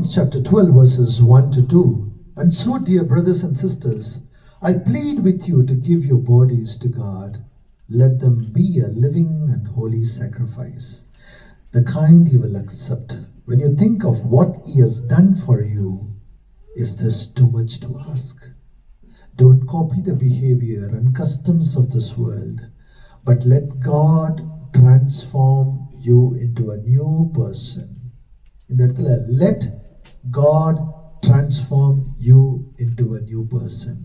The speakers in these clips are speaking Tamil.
Romans chapter 12 verses 1 to 2. And so, dear brothers and sisters, I plead with you to give your bodies to God. Let them be a living and holy sacrifice, the kind He will accept. When you think of what He has done for you, is this too much to ask? Don't copy the behavior and customs of this world, but let God transform you into a new person. இந்த இடத்துல let God transform you into a new person.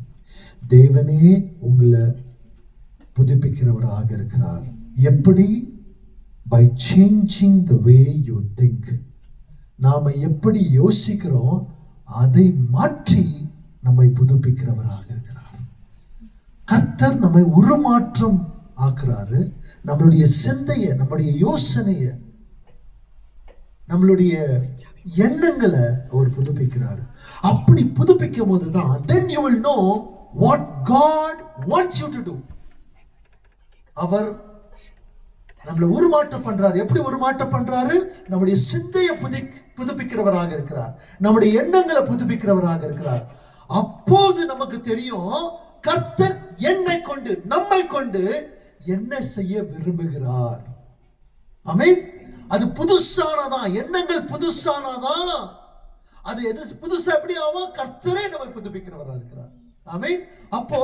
தேவனே உங்களை புதுப்பிக்கிறவராக இருக்கிறார். எப்படி? by changing the way you think. நாம எப்படி யோசிக்கிறோம் அதை மாற்றி நம்மை புதுப்பிக்கிறவராக இருக்கிறார். கர்த்தர் நம்மை உருமாற்றம் ஆக்குறாரு. நம்மளுடைய சிந்தையை, நம்மளுடைய யோசனையை, நம்மளுடைய எண்ணங்களை அவர் புதுப்பிக்கிறார். அப்படி புதுப்பிக்கும் போது தான் then you will know what God wants you to do. அவர் நம்மளை உருமாற்றம் பண்றாரு. எப்படி உருமாற்றம் பண்றாரு? நம்முடைய சிந்தையை புதுப்பிக்கிறவராக இருக்கிறார். நம்முடைய எண்ணங்களை புதுப்பிக்கிறவராக இருக்கிறார். அப்போது நமக்கு தெரியும் கர்த்தர் என்னை கொண்டு, நம்மை கொண்டு என்ன செய்ய விரும்புகிறார். ஆமென். அது புதுசானதா, எண்ணங்கள் புதுசானதா, அது எது புதுசா எப்படி ஆகும்? கர்த்தரே நம்மை புதுப்பிக்கிறவராக இருக்கிறார். ஆமென். அப்போ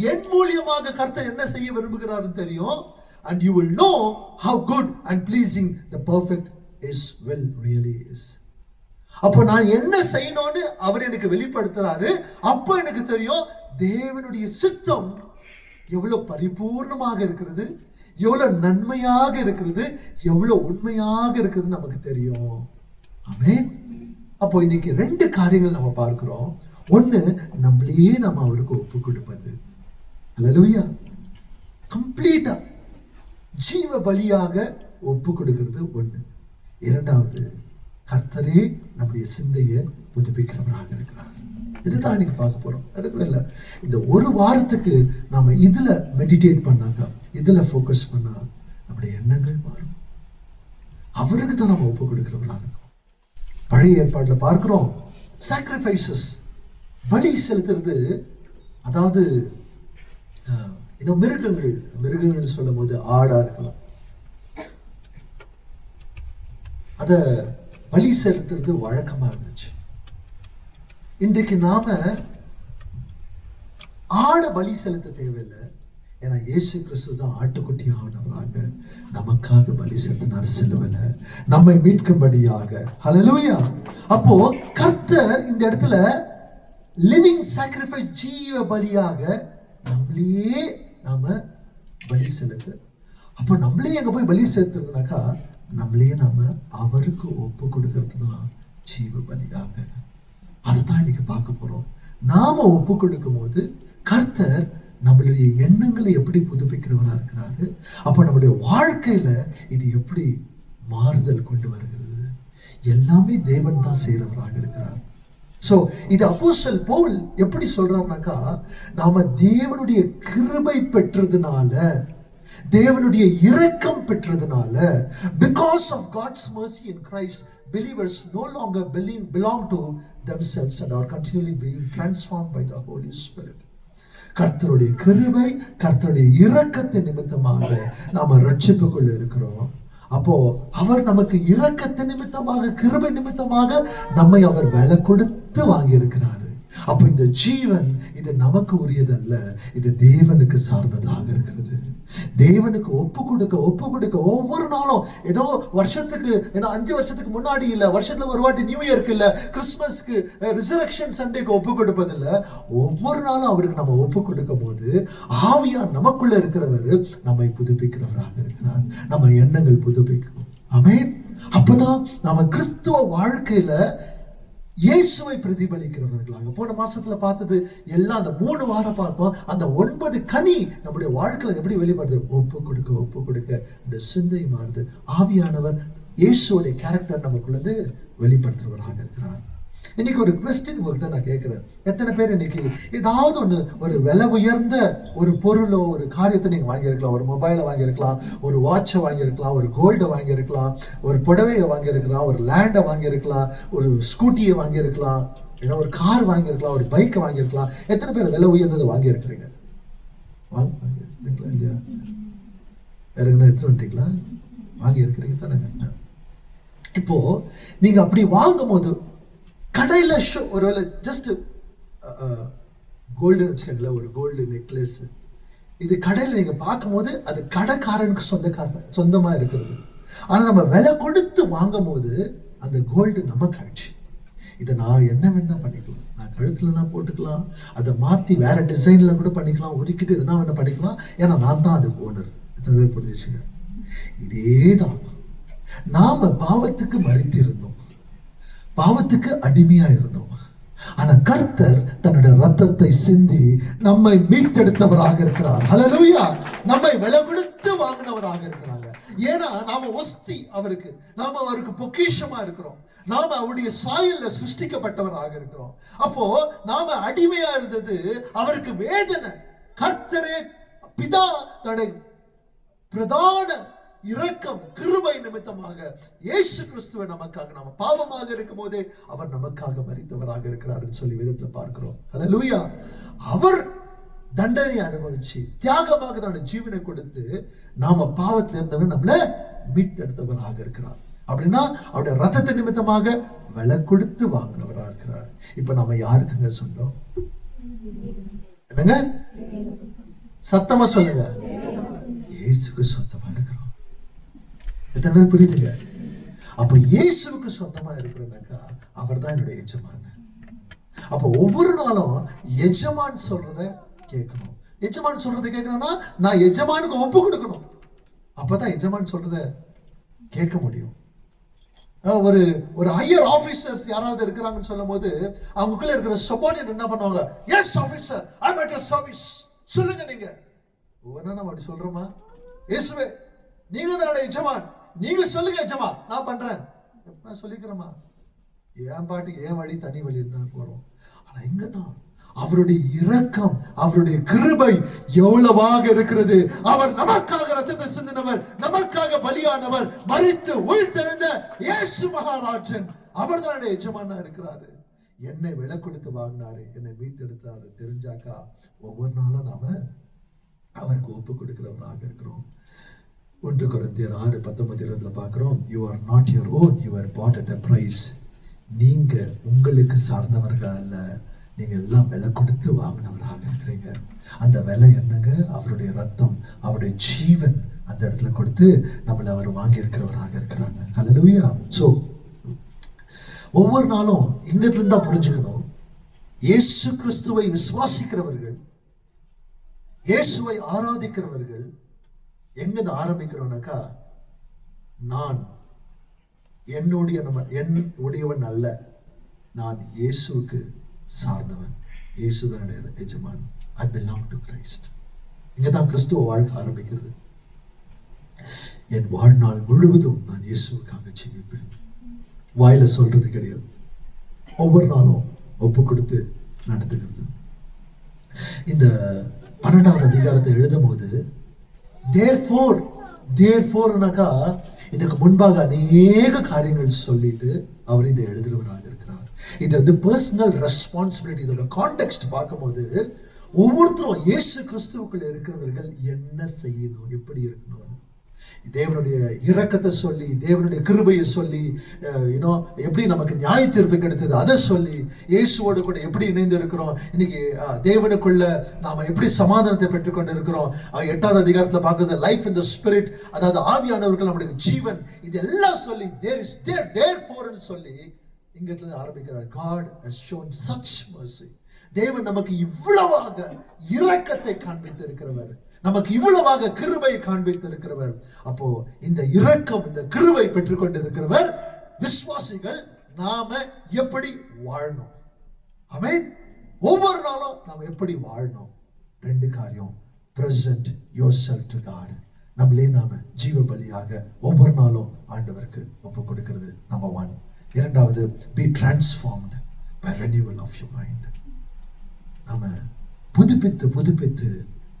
என் மூலியமாக கர்த்தர் என்ன செய்ய விரும்புகிறார்னு தெரியும். And you will know how good and pleasing the perfect His will really is. அப்போ நான் என்ன செய்யணும்னு அவர் எனக்கு வெளிப்படுத்துறாரு. அப்போ எனக்கு தெரியும் தேவனுடைய சித்தம் எவ்வளவு பரிபூர்ணமாக இருக்கிறது, எவ்வளவு நன்மையாக இருக்கிறது, எவ்வளவு உண்மையாக இருக்கிறது நமக்கு தெரியும். ஆமென். அப்போ இன்னைக்கு ரெண்டு காரியங்கள் நம்ம பார்க்கிறோம். ஒன்னு, நம்மளையே நம்ம அவருக்கு ஒப்பு கொடுப்பது. அல்லேலூயா. கம்ப்ளீட்டா ஜீவ பலியாக ஒப்பு கொடுக்கிறது ஒண்ணு. இரண்டாவது, கர்த்தரே நம்முடைய சிந்தையை புதுப்பிக்கிறவராக இருக்கிறார். இதுதான் இன்னைக்கு பார்க்க போறோம். அதுக்கு இல்லை, இந்த ஒரு வாரத்துக்கு நாம இதுல மெடிடேட் பண்ணாங்க, இதுல ஃபோக்கஸ் பண்ணா நம்முடைய எண்ணங்கள் மாறும். அவருக்கு தான் நம்ம ஒப்பு கொடுக்கிறவராக இருக்கும். பழைய ஏற்பாட்டுல பார்க்கிறோம் சாக்ரிஃபைசஸ், பலி செலுத்துறது. அதாவது மிருகங்கள் சொல்லும் போது ஆடா இருக்கலாம், அத பலி செலுத்துறது வழக்கமா இருந்துச்சு. இன்றைக்கு நாம ஆட பலி செலுத்த தேவையில்லை. ஏன்னா இயேசு கிறிஸ்து தான் ஆட்டுக்குட்டி ஆனவராக நமக்காக பலி செலுத்தினார் சிலுவையில, நம்மை மீட்கும்படியாக. ஹல்லேலூயா. அப்போ கர்த்தர் இந்த இடத்துல லிவிங் சாக்ரிஃபைஸ், ஜீவ பலியாக நம்மளையே நாம பலி செலுத்து. அப்போ நம்மளே எங்க போய் பலி செலுத்துறதுனாக்கா நம்மளையே நாம அவருக்கு ஒப்பு கொடுக்கறது தான் ஜீவ பலியாக. அதுதான் இன்னைக்கு பார்க்க போறோம். நாம ஒப்பு கொடுக்கும் போது கர்த்தர் நம்மளுடைய எண்ணங்களை எப்படி புதுப்பிக்கிறவராக இருக்கிறாரு. அப்போ நம்முடைய வாழ்க்கையில இது எப்படி மாறுதல் கொண்டு வருகிறது, எல்லாமே தேவன் தான் செய்கிறவராக இருக்கிறார். சோ இது அப்போஸ்தலன் பவுல் எப்படி சொல்றாருனாக்கா, நாம தேவனுடைய கிருபை பெற்றதுனால, தேவனுடைய இரக்கம் பெற்றதுனால, because of God's mercy in Christ, believers no longer belong to themselves and are continually being transformed by the Holy Spirit. கர்த்தருடைய கிருபை, கர்த்தருடைய இரக்கத்தின் நிமித்தமாக நாம ரட்சிப்புக்குள்ள இருக்கிறோம். அப்போ அவர் நமக்கு இரக்கத்தின் நிமித்தமாக, கிருபை நிமித்தமாக நம்மை அவர் விலை கொடுத்து வாங்கி இருக்கிறாரு. அப்போ இந்த ஜீவன் இது நமக்கு உரியதல்ல, இது தேவனுக்கு சார்ந்ததாக இருக்கிறது. தேவனுக்கு ஒப்பு கொடுக்க ஒவ்வொரு நாளும், ஏதோ வருஷத்துக்கு, ஏன்னா 5 வருஷத்துக்கு முன்னாடி இல்ல, வருஷத்துல ஒரு வாட்டி நியூ இயர்க்கு இல்ல, கிறிஸ்துமஸ்க்கு, ரிசரக்ஷன் சண்டேக்கு ஒப்பு கொடுப்பதில்ல, ஒவ்வொரு நாளும் அவருக்கு நம்ம ஒப்பு கொடுக்கும் போது ஆவியா நமக்குள்ள இருக்கிறவர் நம்மை புதுப்பிக்கிறவராக இருக்கிறார். நம்ம எண்ணங்கள் புதுப்பிக்கும். ஆமென். அப்பதான் நாம கிறிஸ்துவ வாழ்க்கையில இயேசுவை பிரதிபலிக்கிறவர்களாக. போன மாசத்துல பார்த்தது எல்லாம், அந்த 3 வாரம் பார்த்தோம். அந்த 9 கனி நம்முடைய வாழ்க்கையில எப்படி வெளிப்படுது? ஒப்பு கொடுக்க இந்த சிந்தை மாறுது. ஆவியானவர் இயேசுடைய கேரக்டர் நமக்குள்ளது வெளிப்படுத்துறவராக இருக்கிறார். இன்னைக்கு ஒரு கொஸ்டின் உங்கள்கிட்ட நான் கேட்கிறேன், எத்தனை பேர் இன்னைக்கு ஏதாவது ஒன்று ஒரு விலை உயர்ந்த ஒரு பொருளோ ஒரு காரியத்தை நீங்கள் வாங்கியிருக்கலாம், ஒரு மொபைலை வாங்கியிருக்கலாம், ஒரு வாட்சை வாங்கியிருக்கலாம், ஒரு கோல்டை வாங்கியிருக்கலாம், ஒரு புடவையை வாங்கியிருக்கலாம், ஒரு லேண்டை வாங்கியிருக்கலாம், ஒரு ஸ்கூட்டியை வாங்கியிருக்கலாம், ஏன்னா ஒரு கார் வாங்கியிருக்கலாம், ஒரு பைக்கை வாங்கியிருக்கலாம். எத்தனை பேர் விலை உயர்ந்ததை வாங்கியிருக்கிறீங்க? வாங்கியிருக்கீங்களா இல்லையா? வேற என்ன எடுத்துட்டு வந்துட்டீங்களா? வாங்கியிருக்கிறீங்க தானேங்க. இப்போ நீங்க அப்படி வாங்கும் போது கடையில் ஒரு ஜஸ்ட் கோல்டுன்னு வச்சுக்கோங்களேன், ஒரு கோல்டு நெக்லஸ், இது கடையில் நீங்க பார்க்கும்போது அது கடைக்காரனுக்கு சொந்தமா இருக்கிறது. ஆனா நம்ம விலை கொடுத்து வாங்கும் போது அந்த கோல்டு நமக்கு ஆயிடுச்சு. இதை நான் என்ன வேணா பண்ணிக்கலாம், நான் கழுத்துல நான் போட்டுக்கலாம், அதை மாத்தி வேற டிசைன்ல கூட பண்ணிக்கலாம், உருக்கிட்டு எதுனா வேணா பண்ணிக்கலாம், ஏன்னா நான் தான் அதுக்கு ஓனர். எத்தனை பேர் புரிஞ்சுச்சுங்க? இதேதான் நாம பாவத்துக்கு மறித்து இருந்தோம், பாவத்துக்கு அடிமையா இருந்தோம். ஆனா கர்த்தர் தன்னுடைய ரத்தத்தை சிந்தி நம்மை மீட்டெடுத்தவராக இருக்கிறார். ஹல்லேலூயா! நம்மை விலை கொடுத்து வாங்கினவராக இருக்கிறாங்க. ஏன்னா நாம ஒஸ்தி அவருக்கு, நாம அவருக்கு பொக்கிஷமா இருக்கிறோம், நாம அவருடைய சாயல்ல சிருஷ்டிக்கப்பட்டவராக இருக்கிறோம். அப்போ நாம அடிமையா இருந்தது அவருக்கு வேதனை. கர்த்தரே பிதா தன்னுடைய பிரதான இரக்கம் கிருபை நிமித்தமாக இயேசு கிறிஸ்துவை நமக்காக, நாம பாவமாக இருக்கும் போதே அவர் நமக்காக மரித்தவராக இருக்கிறார் சொல்லி வேதத்துல பார்க்கிறோம். ஹல்லேலூயா! அவர் தண்டனை அனுபவிச்சு தியாகமாக தன்னுடைய ஜீவனை கொடுத்து நாம பாவத்தில் இருந்தவன் நம்மள மீட்டெடுத்தவராக இருக்கிறார். அப்படின்னா அவருடைய ரத்தத்தை நிமித்தமாக விலை கொடுத்து வாங்கினவராக இருக்கிறார். இப்ப நம்ம யாருக்குங்க சொந்தம்? என்னங்க சத்தமா சொல்லுங்க. இயேசுக்கு சொந்தமா இருக்கிறோம். எத்தனை பேர் புரியுதுங்க? அப்ப இயேசுவுக்கு சொந்தமா இருக்கிறோம்னாக்கா அவர் தான் என்னுடைய எஜமான். அப்ப ஒவ்வொரு நாளும் எஜமான் சொல்றத கேட்கணும். எஜமான் சொல்றதை கேட்கணும்னா நான் எஜமானுக்கு ஒப்பு கொடுக்கணும். அப்பதான் எஜமான் சொல்றத கேட்க முடியும். ஒரு ஒரு ஹையர் ஆபீசர்ஸ் யாராவது இருக்கிறாங்கன்னு சொல்லும் போது அவங்களுக்குள்ள இருக்கிற சபார்டினேட் என்ன பண்ணுவாங்க? Yes officer, I am at your service. சொல்லுங்க நீங்க. ஒவ்வொரு நம்ம அப்படி சொல்றோமா? இயேசுவே நீங்க தான் எஜமான், நீங்க சொல்லுங்க எஜமான், நான் பண்றேன். நான் சொல்லிக்கிறேமா? என் பாட்டுக்கு என் வழி தனி வழி இருந்தாலும் போறோம். ஆனா இங்கதான் அவருடைய இரக்கம், அவருடைய கிருபை எவ்வளவாக இருக்கிறது. அவர் நமக்காக ரத்தத்தை சிந்தினவர், நமக்காக பலியானவர், மரித்து உயிர்த்தெழுந்த இயேசு மகாராஜன் அவர் தான் எஜமானா இருக்கிறாரு. என்னை விலை கொடுத்து வாங்கினாரு, என்னை மீட்டெடுத்தாரு தெரிஞ்சாக்கா ஒவ்வொரு நாளும் நாம அவருக்கு ஒப்பு கொடுக்கிறவராக இருக்கிறோம். 1 கொரிந்தியர் 6:19-20 பார்க்கிறோம். You are not your own, you are bought at a price. நீங்க உங்களுக்கு சார்ந்தவர்கள் அல்ல, நீங்க எல்லாம் விலை கொடுத்து வாங்கினவராக இருக்கிறீங்க. அந்த விலை என்னங்க? அவருடைய ரத்தம், அவருடைய ஜீவன் அந்த இடத்துல கொடுத்து நம்மளை அவர் வாங்கி இருக்கிறவராக இருக்கிறாங்க. ஹல்லேலூயா! சோ ஒவ்வொரு நாளும் இங்கத்துல இருந்தா புரிஞ்சுக்கணும், இயேசு கிறிஸ்துவை விசுவாசிக்கிறவர்கள், இயேசுவை ஆராதிக்கிறவர்கள் எங்க ஆரம்பிக்கிறோம்னாக்கா, நான் என்னுடையவன் அல்ல, நான் இயேசுவுக்கு சார்ந்தவன், இயேசுதான் எஜமான். I belong to Christ. இங்கதான் கிறிஸ்துவ வாழ்க்கை ஆரம்பிக்கிறது. என் வாழ்நாள் முழுவதும் நான் இயேசுவுக்காக ஜீவிப்பேன். வாயில சொல்றது கிடையாது, ஒவ்வொரு நாளும் ஒப்பு கொடுத்து நடத்துகிறது. இந்த 12வது அதிகாரத்தை எழுதும் போது தேர்ஃபோர்னாக்கா இதுக்கு முன்பாக அநேக காரியங்கள் சொல்லிட்டு அவர் இதை எழுதுறவராக இருக்கிறார். இது வந்து பர்சனல் ரெஸ்பான்சிபிலிட்டி. இதோட கான்டெக்ஸ்ட் பார்க்கும்போது ஒவ்வொருத்தரும் இயேசு கிறிஸ்துவுக்குள்ள இருக்கிறவர்கள் என்ன செய்யணும், எப்படி இருக்கணும், தேவனுடைய இரக்கத்தை சொல்லி, தேவனுடைய கிருபையை சொல்லி, எப்படி நமக்கு நியாய தீர்ப்பு கிடைத்தது அதை சொல்லி, இயேசுவோடு கூட எப்படி இணைந்து இருக்கிறோம், இன்னைக்கு தேவனுக்குள்ள நாம எப்படி சமாதானத்தை பெற்றுக்கொண்டு இருக்கிறோம். 8வது அதிகாரத்துல பார்க்கிறது லைஃப் இன் தி ஸ்பிரிட், அதாவது ஆவியானவர்கள் நம்முடைய ஜீவன், இதெல்லாம் சொல்லி therefore சொல்லி இங்கத்துல ஆரம்பிக்கிறார். God has shown such mercy. தேவன் நமக்கு இவ்வளவாக இரக்கத்தை காண்பித்திருக்கிறவர், நமக்கு இவ்வளவாக கிருபையை காண்பித்திருக்கிறவர். அப்போ இந்த இரக்கம், இந்த கிருபை பெற்றுக்கொண்டிருக்கிறவர் விசுவாசிகள் நாம எப்படி வாழணும்? ஆமென். ஒவ்வொரு நாளும் நாம் எப்படி வாழணும்? 2 காரியம். present yourself to God. நம்மளே நாம ஜீவ பலியாக ஒவ்வொரு நாளும் ஆண்டவருக்கு ஒப்பு கொடுக்கிறது நம்பர் 1. இரண்டாவது be transformed. by renewal of your mind. நாம புதுப்பித்து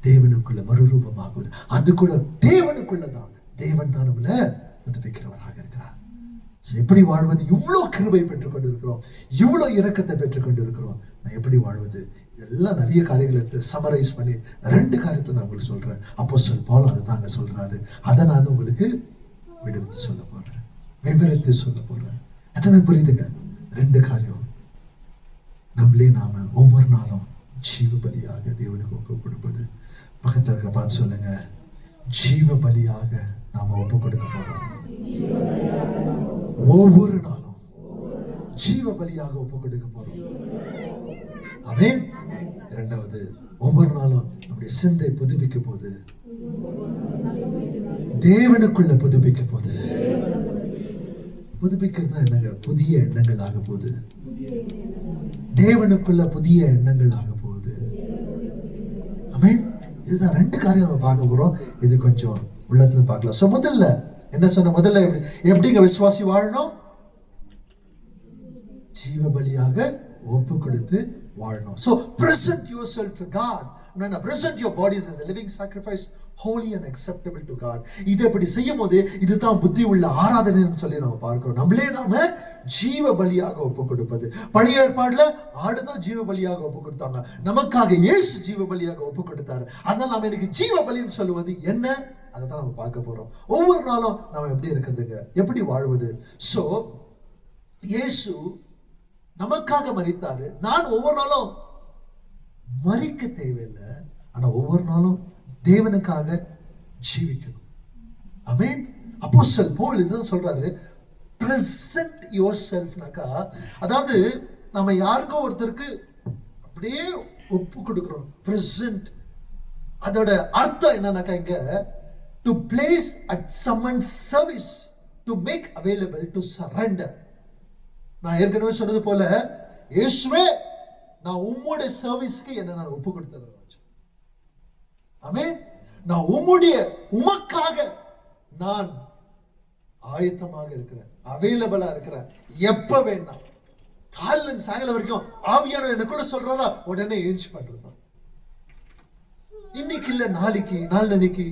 தேவனுக்குள்ள மறுரூபமாகுவது, அது கூட தேவனுக்குள்ளதான். தேவன் தான் நம்மள புதுப்பிக்கிறவராக இருக்கிறார். எப்படி வாழ்வது? இவ்வளவு கிருபை பெற்றுக் கொண்டு இருக்கிறோம், இவ்வளவு இரக்கத்தை பெற்றுக் கொண்டு இருக்கிறோம். நான் எப்படி வாழ்வது? இதெல்லாம் நிறைய காரியங்கள் எடுத்து சமரைஸ் பண்ணி 2 காரியத்தை நான் உங்களுக்கு சொல்றேன். அப்போஸ்தலன் பவுல் அதை தாங்க சொல்றாரு. அதை நான் உங்களுக்கு விடுவித்து சொல்ல போறேன், விவரித்து சொல்ல போறேன். எத்தனை புரியுதுங்க? 2 காரியம். நம்மளே நாம ஒவ்வொரு நாளும் ஜீவ பலியாக தேவனுக்கு ஒப்பு கொடுப்பது. பக்கத்துல இருக்கிற பார்த்து சொல்லுங்க, ஜீவ பலியாக நாம ஒப்பு கொடுக்க போறோம். ஒவ்வொரு நாளும் ஜீவ பலியாக ஒப்பு கொடுக்க போறோம். ஆமென். 2வது, ஒவ்வொரு நாளும் நம்முடைய சிந்தை புதுப்பிக்க போது, தேவனுக்குள்ள புதுப்பிக்க போது. புதுப்பிக்கிறது என்னங்க? புதிய எண்ணங்கள் ஆக போகுது. தேவனுக்குள்ள புதிய எண்ணங்கள் ஆக போகுது. ஆமென். இதுதான் 2 காரியம் நம்ம பார்க்க போறோம். இது கொஞ்சம் உள்ளத்துல பார்க்கலாம். சோ முதல்ல என்ன சொன்ன? முதல்ல எப்படிங்க விசுவாசி வாழணும்? ஜீவ பலியாக ஒப்பு கொடுத்து வாழணும். So present yourself to God. Present your bodies as a living sacrifice, holy and acceptable to God. இதை எப்படி செய்யும் போது இதுதான் புத்தி உள்ள ஆராதனைன்னு சொல்லி நம்ம பார்க்கிறோம். நம்மளே நாம ஜீவ பலியாக ஒப்பு கொடுப்பது. பழைய ஏற்பாடுல ஆடுதான் ஜீவ பலியாக ஒப்பு கொடுத்தாங்க. நமக்காக இயேசு ஜீவ பலியாக ஒப்பு கொடுத்தாரு. அதனால நாம இன்னைக்கு ஜீவ பலின்னு சொல்லுவது என்ன? அதை தான் நம்ம பார்க்க போறோம். ஒவ்வொரு நாளும் நாம எப்படி இருக்கிறதுங்க, எப்படி வாழ்வது? சோ இயேசு நமக்காக மரித்தாரு. நான் ஒவ்வொரு நாளும் மரிக்க தேவையில்லை, ஆனா ஒவ்வொரு நாளும் தேவனுக்காக ஜீவிக்கணும். ஆமென். அப்போஸ்தலன் பவுல் இதுதான் சொல்றாரு, present yourselfனாக்கா, அதாவது நம்ம யாருக்கோ ஒருத்தருக்கு அப்படியே ஒப்பு கொடுக்கிறோம். present அதோட அர்த்தம் என்னன்னாக்கா, இங்க to place at someone's service, to make available, to surrender. நான் ஏற்கனவே சொன்னது போல, இயேசுவே நான் உம்முடைய சர்வீஸ்க்கு என்ன நான் ஒப்பு கொடுத்தேன். ஆமென். நான் உமக்காக நான் ஆயத்தமாக இருக்கிறேன், அவைலபிளா இருக்கிறேன். எப்ப வேணா, காலையில இருந்து சாயங்காலம் வரைக்கும் ஆவியானவர் எனக்குள்ள சொல்றாரா, உடனே ஏஞ்சி பண்றதுதான். இன்னைக்கு இல்ல நாளைக்கு, நாளைக்கு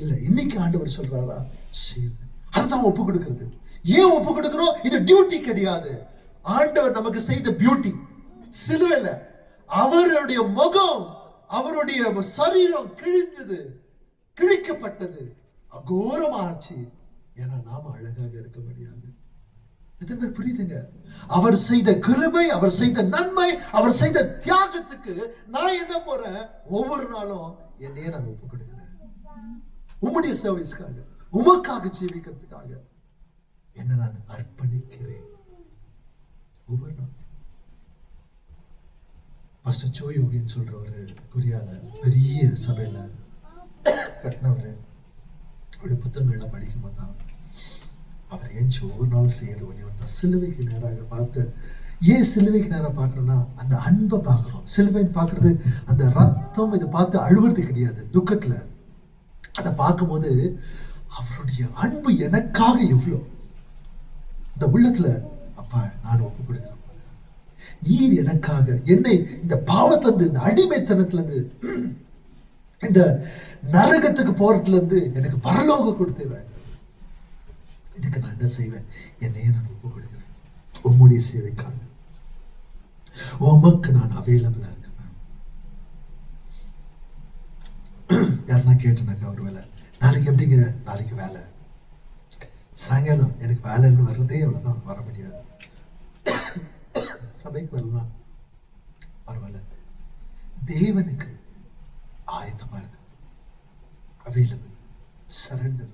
இல்ல, இன்னைக்கு ஆண்டவர் சொல்றாரா, சரி, அதுதான் ஒப்பு கொடுக்கிறது. ஏன் ஒப்பு கொடுக்கிறோம்? இது டியூட்டி கிடையாது. ஆண்டவர் நமக்கு செய்த பியூட்டி சிலுவையில அவருடைய முகம், அவருடைய சரீரம் கிழிந்தது, கிழிக்கப்பட்டது, அகோரமாச்சு. ஏன்னா நாம அழகாக இருக்க முடியாது. எத்தனை பேர் புரியுதுங்க? அவர் செய்த கிருபை, அவர் செய்த நன்மை, அவர் செய்த தியாகத்துக்கு நான் என்ன போறேன்? ஒவ்வொரு நாளும் என்னையே நான் ஒப்பு கொடுக்கிறேன். உம்முடைய சர்வீஸ்க்காக, உமக்காக ஜீவிக்கிறதுக்காக என்ன நான் அர்ப்பணிக்கிறேன். ஒவ்வொரு நாள் பாஸ்டர் சோ யோகின்னு சொல்றவரு, கொரியால பெரிய சபையில கட்டினவரு, அவருடைய புத்தகங்கள்லாம் படிக்கும் போது தான் அவர் ஏஞ்சி ஒவ்வொரு நாளும் செய்யறது ஒண்ணே ஒன்று தான், சிலுவைக்கு நேராக பார்த்து. ஏன் சிலுவைக்கு நேராக பார்க்கணும்னா, அந்த அன்பை பார்க்கிறோம். சிலுவை பார்க்கறது அந்த ரத்தம், இதை பார்த்து அழுவுறது கிடையாது, துக்கத்துல. அதை பார்க்கும்போது அவருடைய அன்பு எனக்காக எவ்வளோ இந்த உள்ளத்துல, அப்பா நான் ஒப்பு கொடுக்கிறேன், நீர் எனக்காக என்னை இந்த பாவத்துல இருந்து, இந்த அடிமைத்தனத்துல இருந்து, இந்த நரகத்துக்கு போறதுல இருந்து எனக்கு பரலோகம் கொடுத்துறாங்க. இதுக்கு நான் என்ன செய்வேன்? என்னையே நான் ஒப்பு கொடுக்கிறேன் உம்முடைய சேவைக்காக. உமக்கு நான் அவைலபிளா இருக்கேன். யாருன்னா கேட்டேனாக்கா, ஒரு வேலை நாளைக்கு எப்படிங்க? நாளைக்கு வேலை, சாயங்காலம் எனக்கு வேலைன்னு வர்றதே அவ்வளவுதான், வர முடியாது. சபைக்கு வரலாம், பரவாயில்ல. தேவனுக்கு ஆயத்தமா இருக்கிறது, அவைலபிள், சரண்டர்.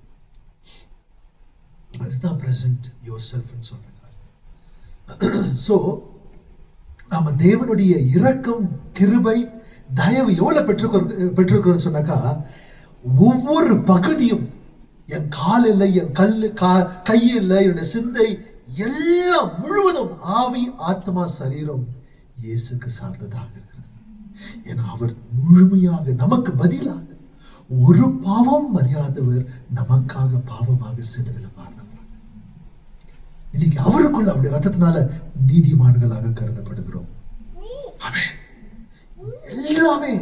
அதுதான் present yourself சொல்ற காரியம். சோ நாம தேவனுடைய இரக்கம், கிருபை, தயவு எவ்வளவு பெற்றிருக்கிறோம் சொன்னாக்கா, ஒவ்வொரு பகுதியும், என் கால் இல்லை, என் கை இல்லை, என்னுடைய சிந்தை எல்லாம் முழுவதும், ஆவி, ஆத்மா, சரீரம் இயேசுக்கு சார்ந்ததாக இருக்கிறது. ஏன்னா அவர் முழுமையாக நமக்கு பதிலாக ஒரு பாவம் அறியாதவர் நமக்காக பாவமாக சிலுவையில் மாறினார். இன்னைக்கு அவருக்குள்ள அவருடைய ரத்தத்தினால நீதிமான்களாக கருதப்படுகிறோம். ஆமென். எல்லாமே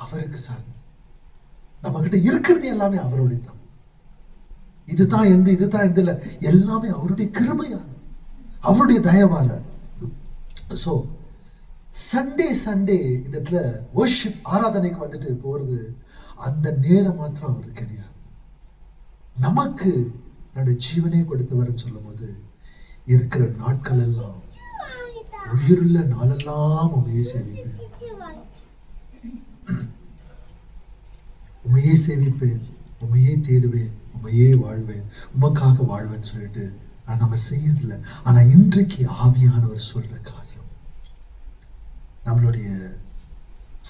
அவருக்கு சார்ந்தது. நம்ம கிட்ட இருக்கிறது எல்லாமே அவருடைய தான். இதுதான் இதுதான் இல்ல, எல்லாமே அவருடைய கிருபையால, அவருடைய தயவால. சோ சண்டே இந்த இடத்துல வர்ஷிப் ஆராதனைக்கு வந்துட்டு போறது அந்த நேரம் மாத்திரம் அவருக்கு கிடையாது. நமக்கு தன்னுடைய ஜீவனே கொடுத்தவர்னு சொல்லும் போது இருக்கிற நாட்கள் எல்லாம், உயிருள்ள நாளெல்லாம் உண்மையே சேவிப்பேன், உண்மையே சேவிப்பேன், உண்மையே தேடுவேன், உண்மையே வாழ்வேன், உமக்காக வாழ்வேன்னு சொல்லிட்டு நம்ம செய்யறதில்ல. ஆனா இன்றைக்கு ஆவியானவர் சொல்ற காரியம் நம்மளுடைய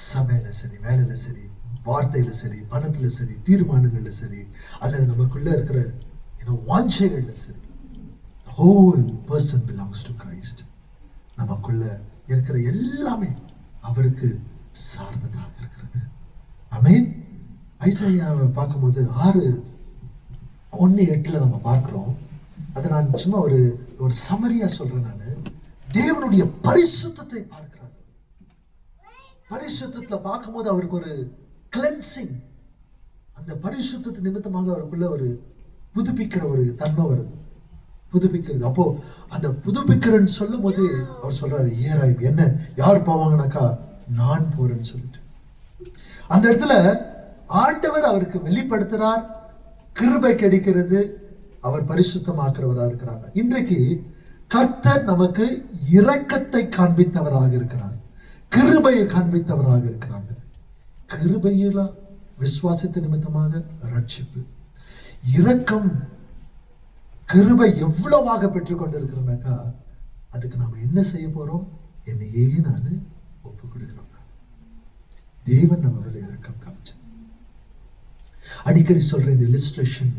சபையில சரி, வேலையில சரி, வார்த்தையில சரி, பணத்துல சரி, தீர்மானங்கள்ல சரி, அல்லது நமக்குள்ள இருக்கிற வாஞ்சைகள்ல சரி, the whole person belongs to Christ. நமக்குள்ள இருக்கிற எல்லாமே அவருக்கு சார்ந்ததாக இருக்கிறது. ஆமென். ஐசாயாவை பார்க்கும்போது 6:1-8 நம்ம பார்க்கிறோம். அதை நான் சும்மா ஒரு சமரியா சொல்றேன். நான் தேவனுடைய பரிசுத்தத்தை பார்க்கிறார். பரிசுத்தத்தை பார்க்கும்போது அவருக்கு ஒரு கிளென்சிங், அந்த பரிசுத்தத்து நிமித்தமாக அவருக்குள்ள ஒரு புதுப்பிக்கிற ஒரு தன்மை வருது, புதுப்பிக்கிறது. அப்போ அந்த புதுப்பிக்கிறன்னு சொல்லும் போது அவர் சொல்றாரு, ஏறாய் என்ன யார் போவாங்கனாக்கா நான் போறேன்னு சொல்லிட்டு அந்த இடத்துல ஆண்டவர் அவருக்கு வெளிப்படுத்துறார். கிருபை கிடைக்கிறது, அவர் பரிசுத்தமாக்குறவராக இருக்கிறாங்க. இன்றைக்கு கர்த்தர் நமக்கு இரக்கத்தை காண்பித்தவராக இருக்கிறார், கிருபையை காண்பித்தவராக இருக்கிறாங்க. கிருபையில விசுவாசத்து நிமித்தமாக ரட்சிப்பு, இரக்கம், கிருபை எவ்வளவாக பெற்றுக்கொண்டிருக்கிறனாக்கா அதுக்கு நாம என்ன செய்ய போறோம்? என்னையே நான் ஒப்பு கொடுக்கிறோம். தேவன் நம்ம மேல இரக்கம் காமிச்சு. அடிக்கடி சொல்ற இந்த இல்லஸ்ட்ரேஷன்,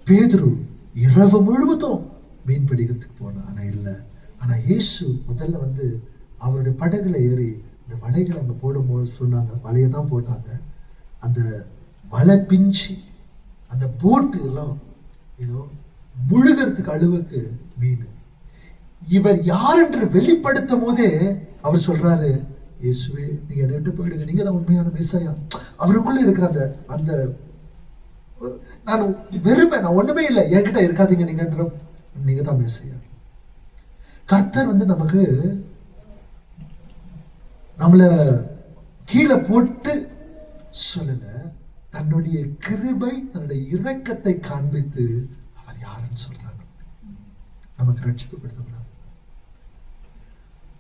பேதுரு இரவு முழுவதும் மீன் பிடிக்கிறதுக்கு போனா, ஆனா இயேசு முதல்ல அவருடைய படகுல ஏறி இந்த வலைகளை அங்க போடும்போது சொன்னாங்க, வலையை தான் போட்டாங்க. அந்த வலை பிஞ்சு அந்த போட்டு எல்லாம் முழுகிறதுக்கு அளவுக்கு மீன். இவர் யார் என்று வெளிப்படுத்தும் போதே அவர் சொல்றாரு, இயேசுவே நீங்க என்ன விட்டு போயிடுங்க, நீங்க தான் உண்மையான மேசாயா. அவருக்குள்ள இருக்கிற அந்த நான் வெறுமை, நான் ஒண்ணுமே இல்லை, என்கிட்ட இருக்காதீங்க, நீங்க தான் மேசாயா. கர்த்தர் நமக்கு நம்மள கீழே போட்டு சொல்லல, தன்னுடைய கிருபை, தன்னுடைய இரக்கத்தை காண்பித்து அவர் யாருன்னு சொல்றாரு, நமக்கு ரட்சிப்பு கொடுத்தவரார்.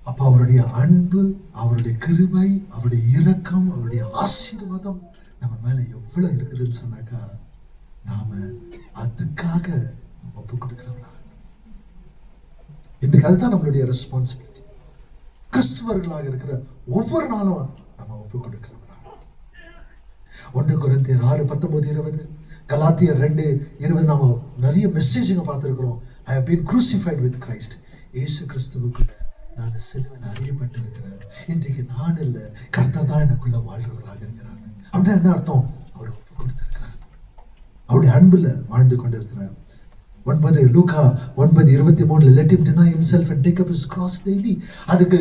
அப்ப அவருடைய அன்பு, அவருடைய கிருபை, அவருடைய இரக்கம், அவருடைய ஆசீர்வாதம் நம்ம மேல எவ்வளவு இருக்குதுன்னு சொன்னாக்கா நாம அதுக்காக ஒப்பு கொடுக்கிறவரா. இன்றைக்கு அதுதான் நம்மளுடைய ரெஸ்பான்சிபிலிட்டி. கிறிஸ்துவர்களாக இருக்கிற ஒவ்வொரு நாளும் நம்ம ஒப்பு கொடுக்கிறவரா. 1 கொரிந்தியர் 6:19-20, கலாத்தியர் 2:20 நாம நிறைய மெசேஜுங்க பார்த்திருக்கிறோம். I have been crucified with Christ. இயேசு கிறிஸ்துவுக்குள்ள நான் சிலுவையில் அறியப்பட்டு இருக்கிறேன். இன்றைக்கு நான் இல்லை, கர்த்தர் தான் எனக்குள்ள வாழ்றவராக இருக்கிறாங்க. அப்படின்னா என்ன அர்த்தம்? அவர் ஒப்பு கொடுத்திருக்கிறார், அவருடைய அன்புல வாழ்ந்து கொண்டிருக்கிறார். லூக்கா 9:23, let him deny himself and take up his cross daily. அதுக்கு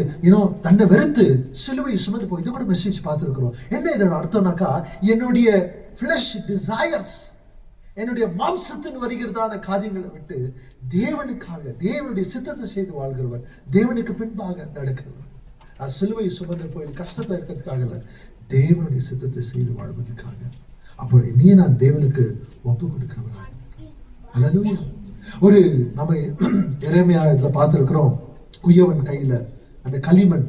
தன்னை வெறுத்து சிலுவை சுமந்து போய், இது கூட மெசேஜ் பார்த்திருக்கிறோம். என்ன இதோட அர்த்தம்னாக்கா, என்னுடைய flesh desires, என்னுடைய மாம்சத்தின் வருகிறதான காரியங்களை விட்டு தேவனுக்காக, தேவனுடைய சித்தத்தை செய்து வாழ்கிறவர், தேவனுக்கு பின்பாக நடக்கிறவர். நான் சிலுவை சுமந்து போய் கஷ்டத்தை இருக்கிறதுக்காக இல்ல, தேவனுடைய சித்தத்தை செய்து வாழ்வதற்காக. அப்போ நீ நான் தேவனுக்கு ஒப்பு கொடுக்கிறவராக. அல்லேலூயா. ஒரு நம்ம எரேமியா இதுல பார்த்திருக்கிறோம், குயவன் கையில அந்த களிமண்.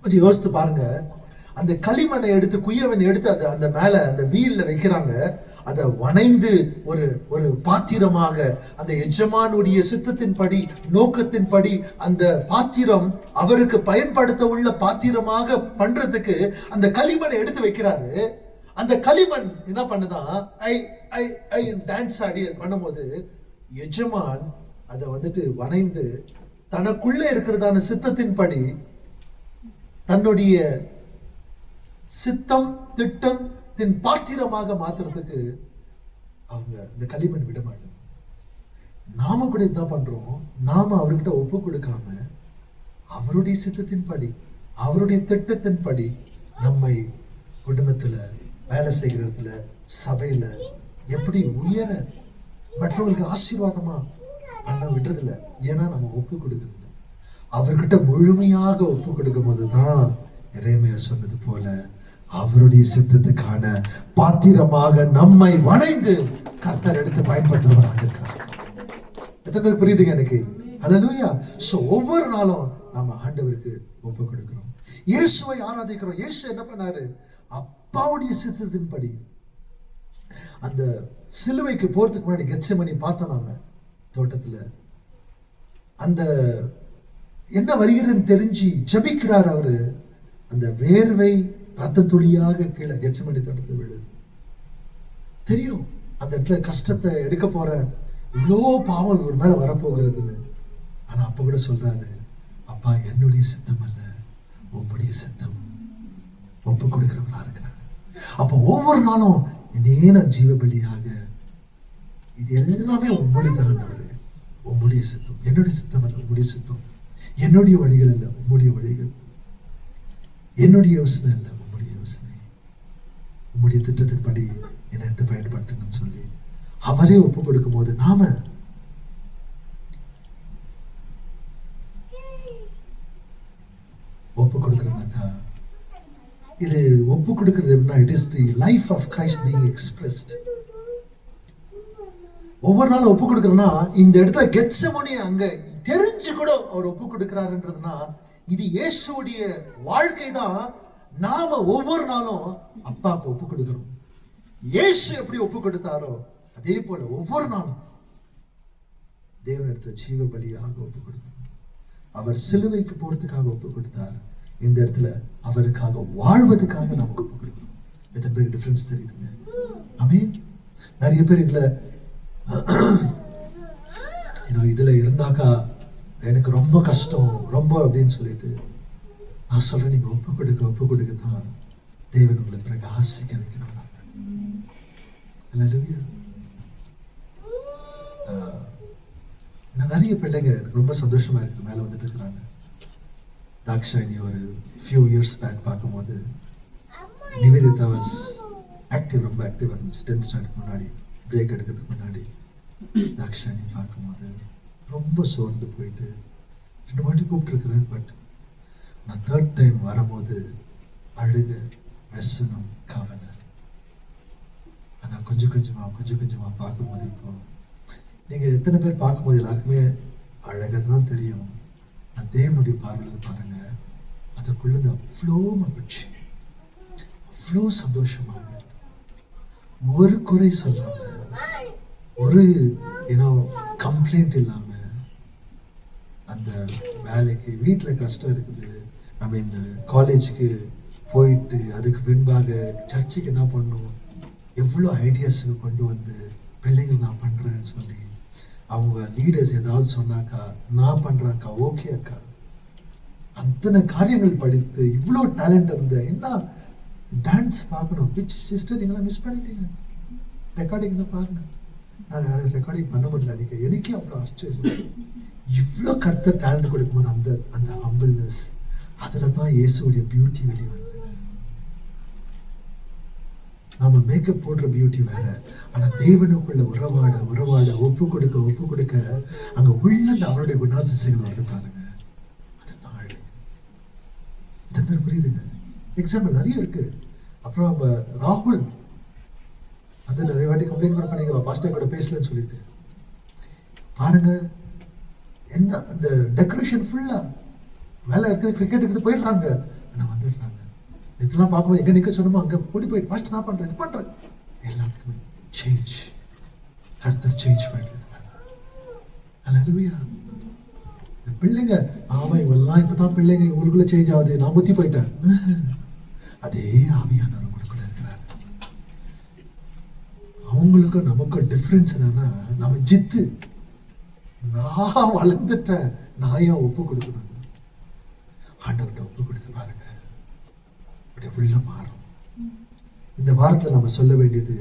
கொஞ்சம் யோசித்து பாருங்க, அந்த களிமண்ணை எடுத்து குயவன் எடுத்து அந்த மேல அந்த வீல்ல வைக்கிறாங்க. அதை வணைந்து ஒரு பாத்திரமாக, அந்த எஜமானுடைய சித்தத்தின்படி, நோக்கத்தின்படி அந்த பாத்திரம் அவருக்கு பயன்படுத்த உள்ள பாத்திரமாக பண்றதுக்கு அந்த களிமண்ணை எடுத்து வைக்கிறாரு. அந்த களிமண் என்ன பண்ணுதான், ஐ டான்ஸ் ஆடி பண்ணும்போது எஜமான் அதை வணைந்து தனக்குள்ள இருக்கிறதான சித்தத்தின்படி, தன்னுடைய சித்தம் திட்டத்தின் பாத்திரமாக மாத்துறதுக்கு அவங்க இந்த களிமண் விட மாட்டாங்க. நாம கூட இதான் பண்றோம். நாம அவர்கிட்ட ஒப்பு கொடுக்காம அவருடைய சித்தத்தின்படி, அவருடைய திட்டத்தின்படி நம்மை குடும்பத்துல, வேலை செய்கிற இடத்துல, சபையில எப்படி உயர, மற்றவர்களுக்கு ஆசீர்வாதமா பண்ண விடுறதில்ல. ஏன்னா நம்ம ஒப்பு கொடுக்கறதில்ல. அவர்கிட்ட முழுமையாக ஒப்பு கொடுக்கும் போதுதான் எரேமியா சொன்னது போல அவருடைய சித்தத்துக்கான பாத்திரமாக நம்மை வணைந்து கர்த்தர் எடுத்து பயன்படுத்துறவராக இருக்கிறார். எத்தனை பேர் புரியுதுங்க எனக்கு? ஹல்லேலூயா. சோ ஒவ்வொரு நாளும் நாம ஆண்டவருக்கு ஒப்பு கொடுக்கிறோம், இயேசுவை ஆராதிக்கிறோம். இயேசு என்ன பண்ணாரு? அப்பாவுடைய சித்தத்தின்படி அந்த சிலுவைக்கு போறதுக்கு முன்னாடி கெத்செமனி பார்த்தோம் நாம தோட்டத்துல. அந்த என்ன வருகிறதுன்னு தெரிஞ்சு ஜபிக்கிறார் அவரு. அந்த வேர்வை ரத்த துளியாக கீழே கெத்செமனி தோட்டத்தில் விழுது. தெரியும் அந்த இடத்துல கஷ்டத்தை எடுக்க போற, இவ்வளோ பாவம் இவர் மேல வரப்போகிறதுன்னு. ஆனா அப்ப கூட சொல்றாரு, அப்பா என்னுடைய சித்தம் அல்ல உம்முடைய சித்தம். ஒப்பு கொடுக்கிறவரா இருக்கிறார். அப்ப ஒவ்வொரு நாளும் என்னே நான் ஜீவ பலியாக, இது எல்லாமே உம்முடைய ஆண்டவரே, உம்முடைய சித்தம். என்னுடைய சித்தம் அல்ல உம்முடைய சித்தம். என்னுடைய வழிகள் அல்ல உம்முடைய வழிகள். என்னுடைய யோசனை அல்ல உம்முடைய யோசனை. உம்முடைய திட்டத்தின்படி என்னை எடுத்து பயன்படுத்துங்கன்னு சொல்லி அவரே ஒப்பு கொடுக்கும் போது நாம ஒப்பு கொடுக்கிறோம்னாக்கா, இது ஒப்பு கொடுக்கிறது எப்படின்னா, it is the life of Christ being expressed. ஒவ்வொரு நாளும் ஒப்பு கொடுக்கிறோம்னா, இந்த இடத்துல கெத்செமனி அங்க தெரிஞ்சு கூட அவர் ஒப்பு கொடுக்கிறாருன்றதுனா, இது இயேசுடைய வாழ்க்கை தான். நாம ஒவ்வொரு நாளும் அப்பாவுக்கு ஒப்பு கொடுக்கிறோம். இயேசு எப்படி ஒப்பு கொடுத்தாரோ அதே போல ஒவ்வொரு நாளும் தேவன் இடத்துல ஜீவ பலியாக ஒப்பு கொடுக்கணும். அவர் சிலுவைக்கு போறதுக்காக ஒப்பு கொடுத்தார். இந்த இடத்துல அவருக்காக வாழ்வதற்காக நாம ஒப்பு கொடுக்கணும். எத்தனை பேருக்கு டிஃபரன்ஸ் தெரியுதுங்க? ஆமென். நிறைய பேர் இதுல இருந்தாக்கா எனக்கு ரொம்ப கஷ்டம், ரொம்ப அப்படின்னு சொல்லிட்டு, நான் சொல்றேன், நீங்க ஒப்பு கொடுக்க தான் தேவன் உங்களை பிரகாசிக்க வைக்கணும். நிறைய பிள்ளைங்க எனக்கு ரொம்ப சந்தோஷமா இருக்கு, மேல வந்துட்டு இருக்கிறாங்க. தாக்ஷாயினி ஒரு ஃபியூ இயர்ஸ் பேக் பார்க்கும்போது நிவேதிதா வாஸ் ஆக்டிவ், ரொம்ப ஆக்டிவா இருந்துச்சு. 10th ஸ்டாண்டர்ட் முன்னாடி, பிரேக் எடுக்கிறதுக்கு முன்னாடி தாக்ஷாயினி பார்க்கும்போது ரொம்ப சோர்ந்து போயிட்டு 2 வாட்டி கூப்பிட்டுருக்குறேன். பட் நான் 3rd டைம் வரும்போது அழுக, வெசனம், கவலை. ஆனால் கொஞ்சம் கொஞ்சமா பார்க்கும்போது, இப்போ நீங்க எத்தனை பேர் பார்க்கும்போது எல்லாருக்குமே அழகதான் தெரியும். நான் தேவனுடைய பார்வையில பாருங்க, அதுக்குள்ள அவ்வளோ மகிழ்ச்சி, அவ்வளோ சந்தோஷமாக, ஒரு குறை சொல்லாம, ஒரு கம்ப்ளைண்ட் இல்லாம, அந்த வேலைக்கு, வீட்டில் கஷ்டம் இருக்குது, காலேஜுக்கு போயிட்டு அதுக்கு பின்பாக சர்ச்சுக்கு என்ன பண்ணும், எவ்வளோ ஐடியாஸ் கொண்டு வந்து பிள்ளைகள் நான் பண்றேன்னு சொல்லி, அவங்க லீடர்ஸ் ஏதாவது சொன்னாக்கா நான் பண்றேன்க்கா, ஓகே அக்கா, அத்தனை காரியங்கள் படித்து இவ்வளோ டேலண்ட் இருந்த, என்ன டான்ஸ் பார்க்கணும். பிச் சிஸ்டர் நீங்களாம் மிஸ் பண்ணிட்டீங்க, ரெக்கார்டிங் தான் பாருங்க. நான் ரெக்கார்டிங் பண்ண முடியல அன்னைக்கு. எனக்கே அவ்வளோ ஆச்சரியம். இவ்வளோ கர்த்தர் டேலண்ட் கொடுக்கும்போது அந்த ஹம்பிள்னஸ், அதில் தான் இயேசுடைய பியூட்டி வெளியே வருது. நாம மேக்கப் போடுற பியூட்டி வேற, ஆனா தேவனுக்குள்ள உறவாட ஒப்பு கொடுக்க அங்க உள்ள அவருடைய குணாதிசயங்கள் வருது பாருங்க. அதுதான் அழகு. இந்த பேர் புரியுதுங்க? எக்ஸாம்பிள் நிறைய இருக்கு. அப்புறம் ராகுல் நிறைய வாட்டி கம்ப்ளைண்ட் கூட பண்ணிக்கிறோம், பாஸ்டர் கூட பேசலன்னு சொல்லிட்டு. பாருங்க என்ன அந்த டெக்கரேஷன் ஃபுல்லா வேலை இருக்குது, கிரிக்கெட்டுக்கு போயிடுறாங்க, ஆனா வந்துடுறாங்க. இதெல்லாம் பார்க்கும்போது எங்க நிக்க சொன்னமோ அங்க ஓடி போயிட்டு ஃபர்ஸ்ட் நான் பண்றேன், இது பண்றேன். எல்லாத்துக்குமே சேஞ்ச், கர்த்தர் சேஞ்ச் பண்ணிருக்காங்க. ஹல்லேலூயா. இந்த பிள்ளைங்க, ஆமா இவெல்லாம் இப்பதான் பிள்ளைங்க, இவங்களுக்குள்ள சேஞ்ச் ஆகுது, நான் முத்தி போயிட்டேன். அதே ஆவியானவர் உங்களுக்குள்ள இருக்கிறாரு. அவங்களுக்கும் நமக்கும் டிஃபரன்ஸ் என்னன்னா, நம்ம ஜித்து, நான் வளர்ந்துட்டேன், நான் ஏன் ஒப்பு கொடுக்கணும்? ஆண்டவர்கிட்ட ஒப்பு கொடுத்து பாருங்க, உள்ள மாறும். இந்த வாரத்துல நம்ம சொல்ல வேண்டியது,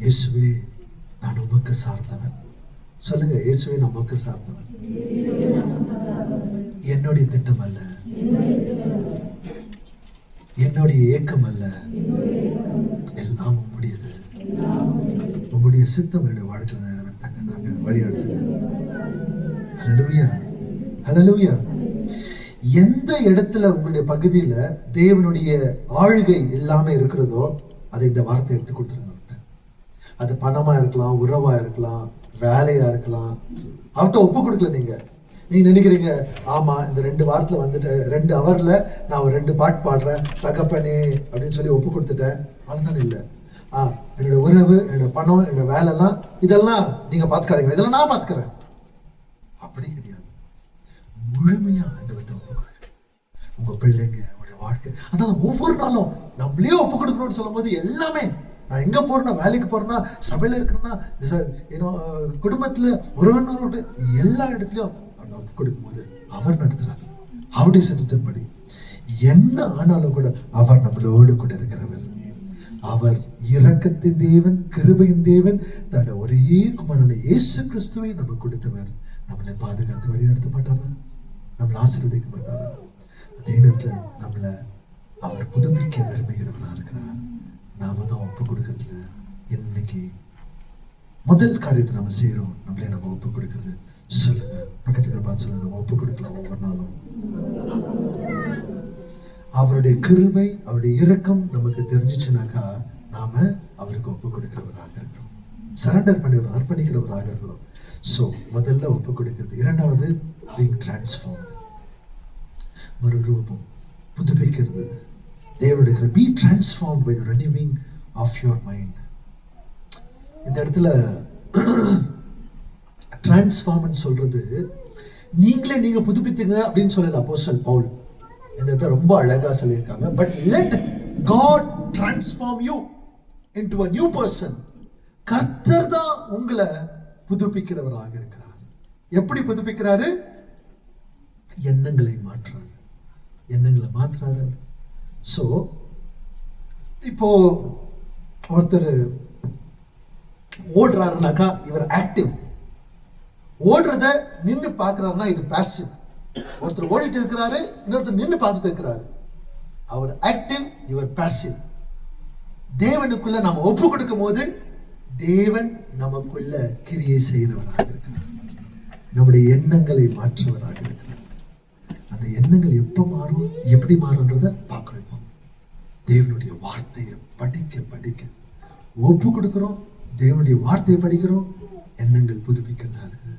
இயேசுவே நான் உமக்கு சார்ந்தவன், சொல்லுங்க, இயேசுவை நமக்கு சார்ந்தவர். என்னுடைய திட்டம் அல்ல, என்னுடைய ஏக்கம் அல்ல, எல்லாம் உம்முடையது. உம்முடைய சித்தம் என்னுடைய வாழ்க்கையில் நிறைவேறத்தக்கதாக வழி நடத்துங்க. ஹல்லேலூயா, ஹல்லேலூயா. எந்த இடத்துல உங்களுடைய பகுதியில தேவனுடைய ஆளுகை இல்லாம இருக்கிறதோ அதை இந்த வார்த்தை எடுத்து கொடுத்துருங்க. அது பணமா இருக்கலாம், உறவா இருக்கலாம், வேலையா இருக்கலாம். அவர்கிட்ட ஒப்பு கொடுக்கல. நீங்க நினைக்கிறீங்க, ஆமா இந்த 2 வாரத்துல வந்துட்டு 2 ஹவர்ல நான் ஒரு 2 பாட்டு பாடுறேன் தகப்பனே அப்படின்னு சொல்லி ஒப்பு கொடுத்துட்டேன், அவ்வளவுதான். இல்லை, என்னோட உறவு, என்னோட பணம், என்னோட வேலை எல்லாம் இதெல்லாம் நீங்க பாத்துக்காதீங்க, இதெல்லாம் நான் பாத்துக்கிறேன், அப்படி கிடையாது. முழுமையா ஆண்டவர்கிட்ட ஒப்பு கொடுக்கணும். உங்க பிள்ளைங்க, உங்களுடைய வாழ்க்கை, அதான் ஒவ்வொரு நாளும் நம்மளே ஒப்பு கொடுக்கணும்னு சொல்லும் போது எல்லாமே, நான் எங்க போறேன்னா, வேலைக்கு போறேன்னா, சபையில இருக்கிறேன்னா, குடும்பத்துல உறவினரோட எல்லா இடத்துலயும் ஒப்பு கொடுக்கும் போது அவர் நடத்துறாரு அவருடைய சித்தத்தின்படி. என்ன ஆனாலும் கூட அவர் நம்மளோடு கூட இருக்கிறவர். அவர் இரக்கத்தின் தேவன், கிருபையின் தேவன். தன்னுடைய ஒரே குமாரனை இயேசு கிறிஸ்துவை நமக்கு கொடுத்தவர். நம்மளை பாதுகாத்து வழி நடத்த மாட்டாரா? நம்மளை ஆசீர்வதிக்க மாட்டாரா? அதே நேரத்தில் நம்மளை அவர் புதுப்பிக்க விரும்புகிறவராக இருக்கிறார். நாம தான் ஒப்பு கொடுக்கறதுல இன்னைக்கு முதல் காரியத்தை நம்ம செய்யறோம். நம்மளே நம்ம ஒப்பு கொடுக்கறது. சொல்லுங்க, பக்கத்துல பார்த்து சொல்லுங்க, நம்ம ஒப்பு கொடுக்கலாம். ஒவ்வொரு நாளும் அவருடைய கிருபை, அவருடைய இரக்கம் நமக்கு தெரிஞ்சிச்சுனாக்கா நாம அவருக்கு ஒப்பு கொடுக்கிறவராக இருக்கிறோம், சரண்டர் பண்ணிடுறோம், அர்ப்பணிக்கிறவராக இருக்கிறோம். ஸோ முதல்ல ஒப்பு கொடுக்கிறது. இரண்டாவது being transformed, மறுரூபம், புதுப்பிக்கிறது. தேவனுடைய be transformed by the renewing of your mind. இந்த இடத்துல டிரான்ஸ்ஃபார்ம் சொல்றது நீங்க புதுப்பித்துங்க அப்படின்னு சொல்லல அப்போஸ்தலன் பவுல். இந்த இடத்துல ரொம்ப அழகா சொல்லியிருக்காங்க. But let God transform you into a new person. கர்த்தர் தான் உங்களை புதுப்பிக்கிறவராக இருக்கிறார். எப்படி புதுப்பிக்கிறாரு? எண்ணங்களை மாற்றுறாரு, எண்ணங்களை மாற்றுறாரு. ஸோ இப்போ ஒருத்தர் ஓடுறாருனாக்கா இவர் ஆக்டிவ். ஓடுறத நின்று பார்க்கிறாருன்னா இது பாசிவ். ஒருத்தர் ஓடிட்டு இருக்கிறாரு, இன்னொருத்தர் நின்று பார்த்துட்டு இருக்கிறாரு. அவர் ஆக்டிவ், இவர் பாசிவ். தேவனுக்குள்ள நாம ஒப்பு கொடுக்கும் போது தேவன் நமக்குள்ள கிரியை செய்கிறவராக இருக்கிறார். நம்முடைய எண்ணங்களை மாற்றுவராக இருக்கிறார். அந்த எண்ணங்கள் எப்ப மாறும், எப்படி மாறும்ன்றத பார்க்கிறோம். தேவனுடைய வார்த்தையை படிக்க படிக்க ஒப்பு கொடுக்கிறோம், தேவனுடைய வார்த்தையை படிக்கிறோம், எண்ணங்கள் புதுப்பிக்கிறதா இருக்கு.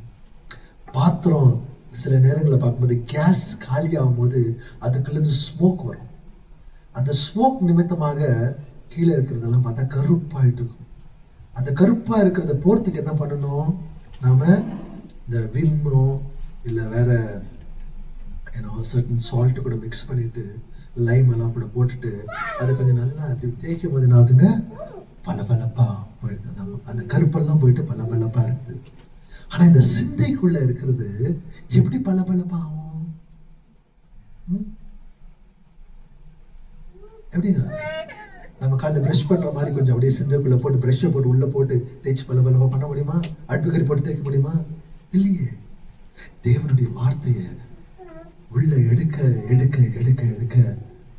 பாத்திரம் சில நேரங்களில் பார்க்கும்போது கேஸ் காலி ஆகும் போது அதுக்குள்ளேருந்து ஸ்மோக் வரும். அந்த ஸ்மோக் நிமித்தமாக கீழே இருக்கிறதெல்லாம் பார்த்தா கருப்பாயிட்டு இருக்கும். அந்த கருப்பா இருக்கிறத போறதுக்கு என்ன பண்ணணும்? நாம இந்த விம்மோ இல்லை வேற சர்டன் சால்ட் கூட மிக்ஸ் பண்ணிட்டு லைம் எல்லாம் கூட போட்டுட்டு அதை கொஞ்சம் நல்லா அப்படி தேய்க்கும் போது என்னாதுங்க, பளபளப்பா போயிடுது. அந்த கருப்பெல்லாம் போயிட்டு பளபளப்பா இருக்குது. ஆனா இந்த சிந்தைக்குள்ள இருக்கிறது எப்படி பளபளப்பா ஆகும்? எப்படிங்க? நம்ம காலையில் பிரஷ் பண்ற மாதிரி கொஞ்சம் அப்படியே சிந்தைக்குள்ள போட்டு பிரஷ்ஷை போட்டு உள்ள போட்டு தேய்ச்சி பளபளப்பா பண்ண முடியுமா? அடுப்புக்கறி போட்டு தேய்க்க முடியுமா? இல்லையே. தேவனுடைய வார்த்தையை உள்ள எடுக்க எடுக்க எடுக்க எடுக்க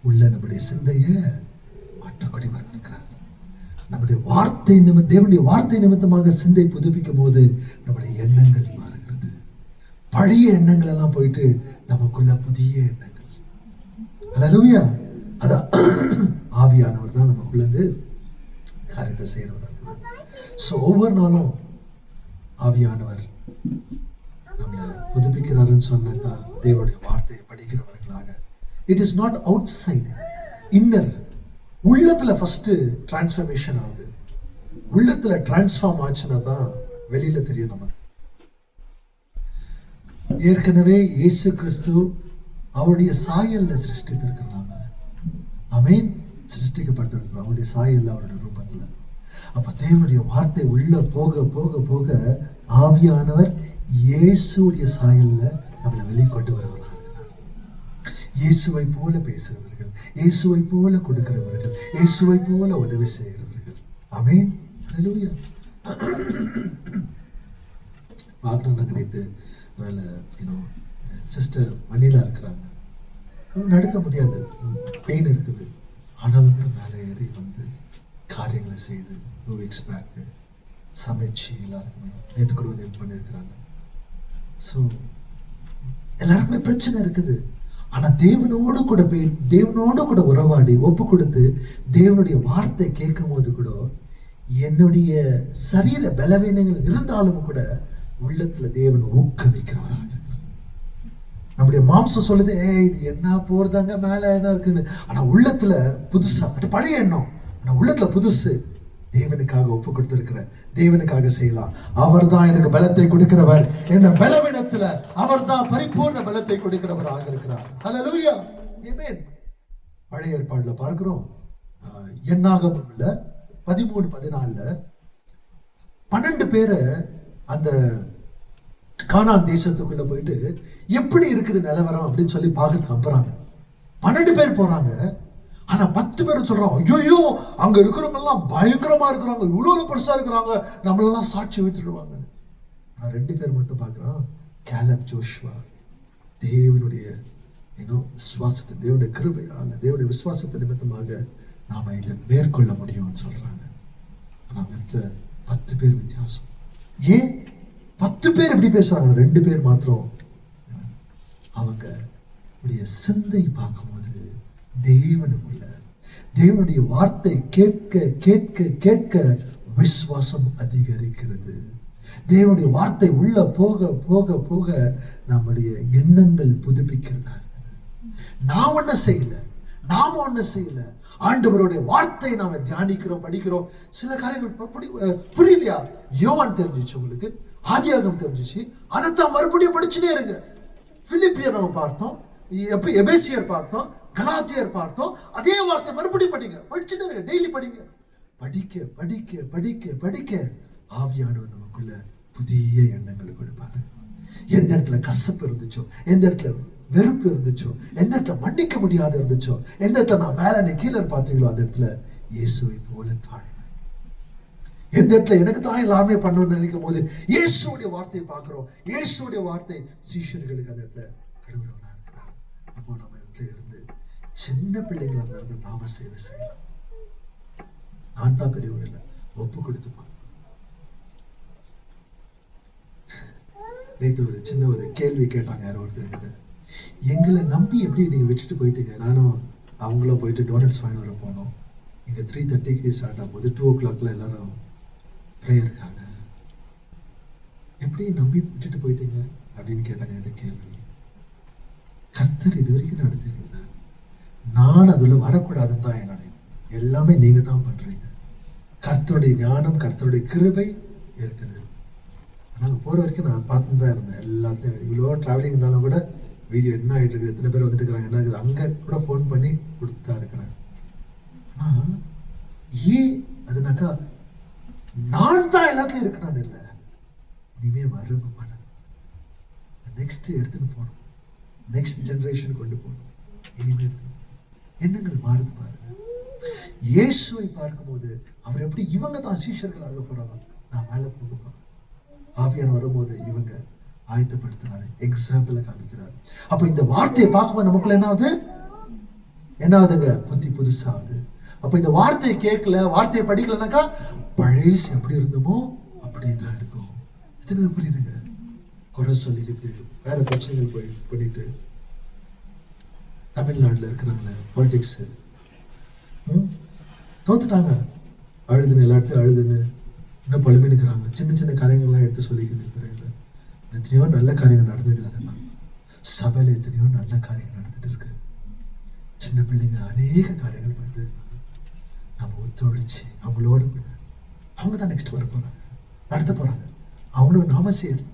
உள்ள நம்முடைய சிந்தைய மாற்றக்கூடியவர் இருக்கிறார். நம்முடைய வார்த்தை தேவனுடைய வார்த்தை நிமித்தமாக சிந்தை புதுப்பிக்கும் போது நம்முடைய எண்ணங்கள் மாறுகிறது. பழைய எண்ணங்கள் எல்லாம் போயிட்டு நமக்குள்ள புதிய எண்ணங்கள். அல்லேலூயா. அதான் ஆவியானவர் தான் நமக்குள்ள இருந்து காரியத்தை செய்யறவராக இருக்கிறார். ஸோ ஒவ்வொரு நாளும் ஆவியானவர் நம்மளை புதுப்பிக்கிறாருன்னு சொன்னாக்கா தேவனுடைய வார்த்தையை படிக்கிறவர்களாக. It is not outside, inner. உள்ளத்துல ஃபர்ஸ்ட் டிரான்ஸ்ஃபர்மேஷன் ஆகுது. உள்ளத்துல டிரான்ஸ்ஃபார்ம் ஆச்சுன்னா தான் வெளியில தெரியும் நமக்கு. ஏற்கனவே இயேசு கிறிஸ்து அவருடைய சாயல்ல சிருஷ்டித்திருக்கிறாங்க. ஆமென். சிருஷ்டிக்கப்பட்டிருக்கிறோம் அவருடைய சாயல்ல, அவருடைய ரூபத்துல. அப்ப தேவனுடைய வார்த்தை உள்ள போக போக போக ஆவியானவர் இயேசுடைய சாயல்ல நம்மளை வெளிக்கொண்டு வரவராக இருக்கிறார். இயேசுவை போல பேசுகிறவர்கள், இயேசுவை போல கொடுக்கிறவர்கள், இயேசுவை போல உதவி செய்கிறவர்கள். ஆமென். ஹல்லேலூயா. பார்க்கணும்னு நினைத்து சிஸ்டர் மணிலா இருக்கிறாங்க, நடக்க முடியாது, பெயின் இருக்குது, ஆனாலும் கூட மேலே ஏறி வந்து காரியங்களை செய்து 2 weeks பேக்கு சமைச்சு எல்லாருக்குமே நேற்று கூட வந்து ஹெல்ப் பண்ணியிருக்கிறாங்க. ஸோ எல்லாருக்குமே பிரச்சனை இருக்குது. ஆனால் தேவனோடு கூட போய் தேவனோடு கூட உறவாடி ஒப்பு கொடுத்து தேவனுடைய வார்த்தை கேட்கும் போது கூட என்னுடைய சரீர பலவீனங்கள் இருந்தாலும் கூட உள்ளத்துல தேவன் ஊக்குவிக்கிறவராக இருக்கிறார். நம்முடைய மாம்சம் சொல்லுது, இது என்ன போறதாங்க மேல என்ன இருக்குது, ஆனா உள்ளத்துல புதுசா, அது பழைய எண்ணம், ஆனா உள்ளத்துல புதுசு. தேவனுக்காக ஒப்பு கொடுத்திருக்கிறேன், தேவனுக்காக செய்யலாம். அவர் தான் எனக்கு பலத்தை கொடுக்கிறவர், என்ன பலவீனத்துல அவர் தான் பரிபூர்ண பலத்தை கொடுக்கிறவராக இருக்கிறார். ஹல்லேலூயா, ஆமென். பழைய ஏற்பாடுல பார்க்கிறோம், என்னாகமம்ல 13:14 12 பேரை அந்த கானான் தேசத்துக்குள்ள போயிட்டு எப்படி இருக்குது நிலவரம் அப்படின்னு சொல்லி பார்க்கறதுக்கு அனுப்புறாங்க. 12 பேர் போறாங்க. ஆனா 10 பேர் சொல்றாங்க, ஐயோ அங்க இருக்கிறவங்க எல்லாம் பயங்கரமா இருக்கிறாங்க, இவ்வளவு பெருசா இருக்கிறாங்க, நம்மளெல்லாம் சாட்சி வைத்துடுவாங்கன்னு. ஆனா 2 பேர் மட்டும் பார்க்கிறான், கேலப், ஜோஷுவா. தேவனுடைய விசுவாசத்தை, தேவனுடைய கிருபையால, தேவனுடைய விசுவாசத்தை நிமித்தமாக நாம இதை மேற்கொள்ள முடியும்னு சொல்றாங்க. ஆனா மற்ற 10 பேர் வித்தியாசம். ஏன் 10 பேர் எப்படி பேசுறாங்க, 2 பேர் மாத்திரம் அவங்க சிந்தை பார்க்கும்போது தேவனுக்குள்ள தேவனுடைய வார்த்தை கேட்க கேட்க கேட்க விசுவாசம் அதிகரிக்கிறது. தேவனுடைய வார்த்தை உள்ள போக போக போக நம்முடைய எண்ணங்கள் புதுப்பிக்கிறதா இருக்குது. நான் ஒன்ன செய்யல, நாம ஒன்ன செய்யல, ஆண்டவருடைய வார்த்தை நாம தியானிக்கிறோம், படிக்கிறோம். சில காரியங்கள் புரியலையா? யோவான் தெரிஞ்சிச்சு உங்களுக்கு, ஆதியாகமம் தெரிஞ்சிச்சு, அதைத்தான் மறுபடியும் படிச்சுனே இருங்க. பிலிப்பியர் நம்ம பார்த்தோம், எபேசியர் பார்த்தோம், கலாத்தியர் பார்த்தோம். அதே வார்த்தை மறுபடியும் படிங்க, படிச்சுனே இருங்க, டெய்லி படிங்க. படிக்க படிக்க படிக்க படிக்க ஆவியானவர் நமக்குள்ள புதிய எண்ணங்களை கொடுப்பாரு. எந்த இடத்துல கசப்பு இருந்துச்சோ, எந்த இடத்துல வெறுப்பு இருந்துச்சோ, எந்த இடத்துல மன்னிக்க முடியாத இருந்துச்சோ, எந்த இடத்துல நான் மேல நீ கீழே பார்த்தீங்களோ அந்த இடத்துல இயேசுவை போல தாழ்மை. எந்த இடத்துல எனக்கு தான் எல்லாமே பண்ணணும்னு நினைக்கும் போது இயேசுடைய வார்த்தையை பார்க்கிறோம். இயேசுடைய வார்த்தை சீஷர்களுக்கு அந்த இடத்துல கடவுளவராக இருக்கிறார். அப்போ நம்ம இடத்துல இருந்து சின்ன பிள்ளைங்களா இருந்தாலும் நாம சேவை செய்யலாம். நான் தான் பெரியவங்க இல்லை, ஒப்பு கொடுத்துப்பாங்க. நேற்று ஒரு சின்ன ஒரு கேள்வி கேட்டாங்க யாரோ ஒருத்தர்கிட்ட, எங்களை நம்பி எப்படி நீங்கள் வச்சுட்டு போயிட்டீங்க? நானும் அவங்களும் போயிட்டு டோனட்ஸ் வாங்கி வர போனோம். இங்கே 3:30 ஸ்டார்ட் ஆகும்போது 2 o'clock எல்லாரும் ப்ரேயருக்காக, எப்படி நம்பி விட்டுட்டு போயிட்டீங்க அப்படின்னு கேட்டாங்க. என்கிட்ட கேள்வி, கர்த்தர் இது வரைக்கும் நடத்திருக்கிறார், நான் அதுல வரக்கூடாதுன்னு தான் என்னுடைய எல்லாமே நீங்க தான் பண்றீங்க. கர்த்தருடைய ஞானம், கர்த்தருடைய கிருபை இருக்குது. நாங்கள் போகிற வரைக்கும் நான் பார்த்துட்டு தான் இருந்தேன். எல்லாத்துலேயும் இவ்வளோ ட்ராவலிங் இருந்தாலும் கூட வீடியோ என்ன ஆகிட்டு இருக்குது, எத்தனை பேர் வந்துட்டு இருக்கிறாங்க, என்ன இருக்குது, அங்கே கூட ஃபோன் பண்ணி கொடுத்து தான் இருக்கிறேன். ஆனால் ஏன் அதுனாக்கா நான் தான் எல்லாத்துலையும் இருக்கணும்னு இல்லை, இனிமே வருங்க பண்ணணும், நெக்ஸ்ட் எடுத்துன்னு போகணும், நெக்ஸ்ட் ஜெனரேஷன் கொண்டு போகணும், இனிமே எடுத்துன்னு எண்ணங்கள் மாறுது பாருங்க. இயேசுவை பார்க்கும்போது அவர் எப்படி இவங்க தான் சீஷர்களாக போறாங்க, நான் மேலே போக போறேன். ஆவியானவர் வரும்போது இவங்க ஆயத்தப்படுத்துறாரு, எக்ஸாம்பிளை காமிக்கிறாரு. அப்போ இந்த வார்த்தையை பார்க்கும்போது நமக்குள்ள என்ன ஆகுதுங்க, புத்தி புதுசாகுது. அப்போ இந்த வார்த்தையை கேட்கல, வார்த்தையை படிக்கலனாக்கா பழைய எப்படி இருந்தோமோ அப்படியே தான் இருக்கும். எத்தனை புரியுதுங்க? குறை சொல்லிக்கிட்டு வேற பிரச்சனைகள் பண்ணிட்டு தமிழ்நாட்டில் இருக்கிறாங்களே பாலிடிக்ஸ் தோத்துட்டாங்க, அழுதுன்னு எல்லா இடத்துலையும் அழுதுன்னு இன்னும் பழமினுக்கிறாங்க. சின்ன சின்ன காரியங்கள்லாம் எடுத்து சொல்லிக்கிட்டு இருக்கிறாங்க. எத்தனையோ நல்ல காரியங்கள் நடந்துக்குது. அதை சபையில் எத்தனையோ நல்ல காரியங்கள் நடந்துட்டு இருக்கு. சின்ன பிள்ளைங்க அநேக காரியங்கள் பண்ணிட்டு இருக்காங்க. நம்ம ஒத்துழைச்சு அவங்களோட கூட அவங்க தான் நெக்ஸ்ட் வர போறாங்க, நடத்த போறாங்க. அவங்களும் நாம செய்யலாம்.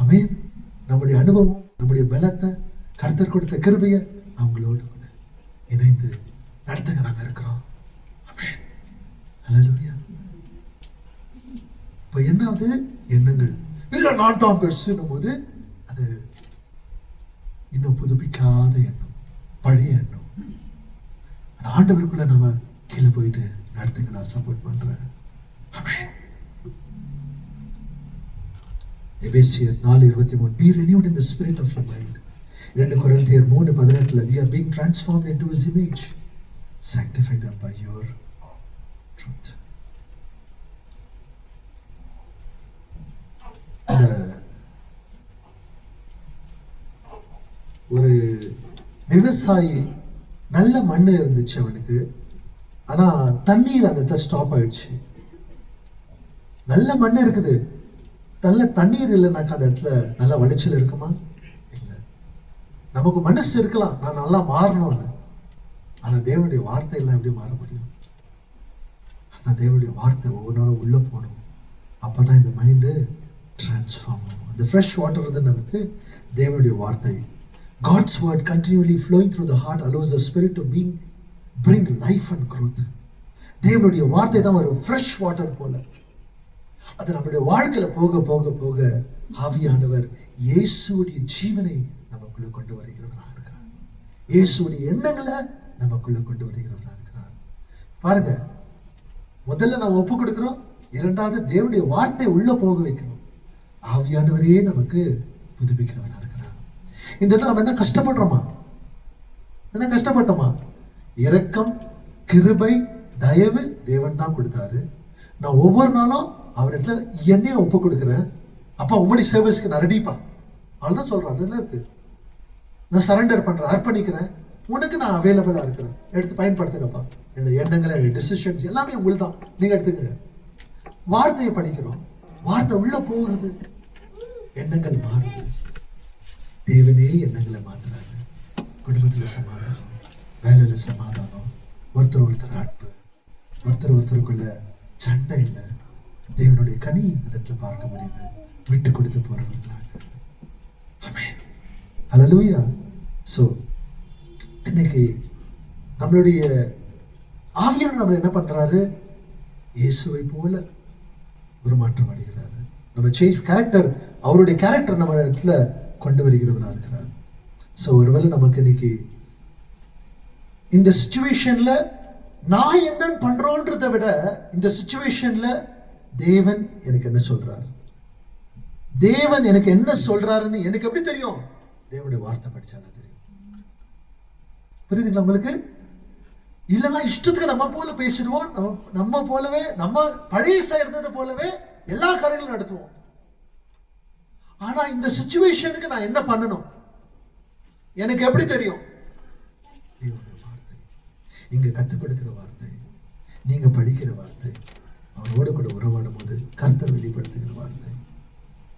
ஆமென். நம்முடைய அனுபவம், நம்முடைய பலத்தை, கர்த்தர் கொடுத்த கிருபையை அவங்களோடு கூட இணைந்து நடத்துக்க நாங்க இருக்கிறோம். ஆமென். ஹல்லேலூயா. இப்போ என்னாவது எண்ணங்கள் இல்லை நான் தான் பெருசுன்னும் போது அது இன்னும் புதுப்பிக்காத எண்ணம், பழைய எண்ணம். ஆண்டவருக்குள்ள நம்ம கீழே போயிட்டு நடத்துங்க, நான் சப்போர்ட் பண்றேன். எபேசியர் 4:23 be renewed in the spirit of your mind. 2 கொரிந்தியர் 3:18 we are being transformed into his image. Sanctify them by your truth. ஒரு விவசாயி நல்ல மண் இருந்துச்சு அவனுக்கு, ஆனா தண்ணீர் அந்த இடத்துல ஸ்டாப் ஆயிடுச்சு. நல்ல மண் இருக்குது, நல்ல தண்ணீர் இல்லைனாக்கா அந்த இடத்துல நல்ல விளைச்சல் இருக்குமா? இல்லை. நமக்கு மனசு இருக்கலாம் நான் நல்லா மாறணும்னு, ஆனா தேவனுடைய வார்த்தை எல்லாம் எப்படி மாற முடியும்? அதான் தேவனுடைய வார்த்தை ஒவ்வொரு நாளும் உள்ள போகணும். அப்பதான் இந்த மைண்டு டிரான்ஸ்ஃபார்ம் ஆகும். அந்த ஃப்ரெஷ் வாட்டர் வந்து நமக்கு தேவனுடைய வார்த்தை. God's word continually flowing through the heart allows the spirit to bring life and growth. தேவனுடைய வார்த்தை தான் ஒரு ஃப்ரெஷ் வாட்டர் போல. அது நம்முடைய வாழ்க்கையில போக போக போக ஆவியானவர் இயேசுவுடைய ஜீவனை நமக்குள்ள கொண்டு வருகிறவராக இருக்கிறார். இயேசுவுடைய எண்ணங்களை நமக்குள்ள கொண்டு வருகிறவராக இருக்கிறார். பாருங்க, முதல்ல நாம் ஒப்பு கொடுக்கிறோம், இரண்டாவது தேவனுடைய வார்த்தை உள்ள போக வைக்கிறோம். ஆவியானவரே நமக்கு புதுப்பிக்கிறவராக இருக்கிறார். இந்த இடத்துல நம்ம என்ன கஷ்டப்படுறோமா? என்ன கஷ்டப்பட்டோமா? இரக்கம், கிருபை, தயவு தேவன் தான் கொடுத்தாரு. நான் ஒவ்வொரு நாளும் அவர் இடத்துல என்னைய ஒப்பு கொடுக்குறேன். அப்பா உம்முடைய சர்வீஸ்க்கு நான் ரெடிப்பா, அவள்தான் சொல்றேன். அதெல்லாம் இருக்கு. நான் சரண்டர் பண்றேன், அர்ப்பணிக்கிறேன், உனக்கு நான் அவைலபிளா இருக்கிறேன், எடுத்து பயன்படுத்துங்கப்பா. என்னோட எண்ணங்களை, என்னோட டிசிஷன்ஸ் எல்லாமே உங்களுக்கு தான், நீங்க எடுத்துக்கங்க. வார்த்தையை படிக்கிறோம், வார்த்தை உள்ள போகிறது, எண்ணங்கள் மாறுது. தேவனே எண்ணங்களை மாத்துறாங்க. குடும்பத்துல சமாதானம், வேலையில சமாதானம், ஒருத்தர் அன்பு, ஒருத்தருக்குள்ள சண்டை இல்லை. தேவனுடைய கனி இடத்துல பார்க்க முடியுது. விட்டு கொடுத்து போறவர்களாக. ஆமென். ஹல்லேலூயா. சோ இன்னைக்கு நம்மளுடைய ஆவியானவர் நம்மளை என்ன பண்றாரு? இயேசுவை போல ஒரு மாற்றம் அடைகிறாரு. நம்ம சேஞ்ச் கேரக்டர், அவருடைய கேரக்டர் நம்ம இடத்துல கொண்டு வருகிறவராக இருக்கிறார். ஸோ ஒருவேளை நமக்கு இன்னைக்கு இந்த சிச்சுவேஷன்ல நான் என்னன்னு பண்றோன்றதை விட இந்த சிச்சுவேஷன்ல தேவன் எனக்கு என்ன சொல்றாரு, தேவன் எனக்கு என்ன சொல்றாருன்னு எனக்கு எப்படி தெரியும்? தேவனுடைய வார்த்தை படிச்சாதான் தெரியும். புரியுதுங்களா உங்களுக்கு? இல்லைன்னா இஷ்டத்துக்கு நம்ம போல பேசிடுவோம், நம்ம போலவே, நம்ம பழைய இருந்தது போலவே எல்லா காரியங்களும் நடத்துவோம். ஆனா இந்த சிச்சுவேஷனுக்கு நான் என்ன பண்ணணும் எனக்கு எப்படி தெரியும்? தேவனுடைய வார்த்தை, இங்க கத்துக் கொடுக்கிற வார்த்தை, நீங்க படிக்கிற வார்த்தை, அவரோட கூட உறவாடும் போது கர்த்தர் வெளிப்படுத்துகிற வார்த்தை.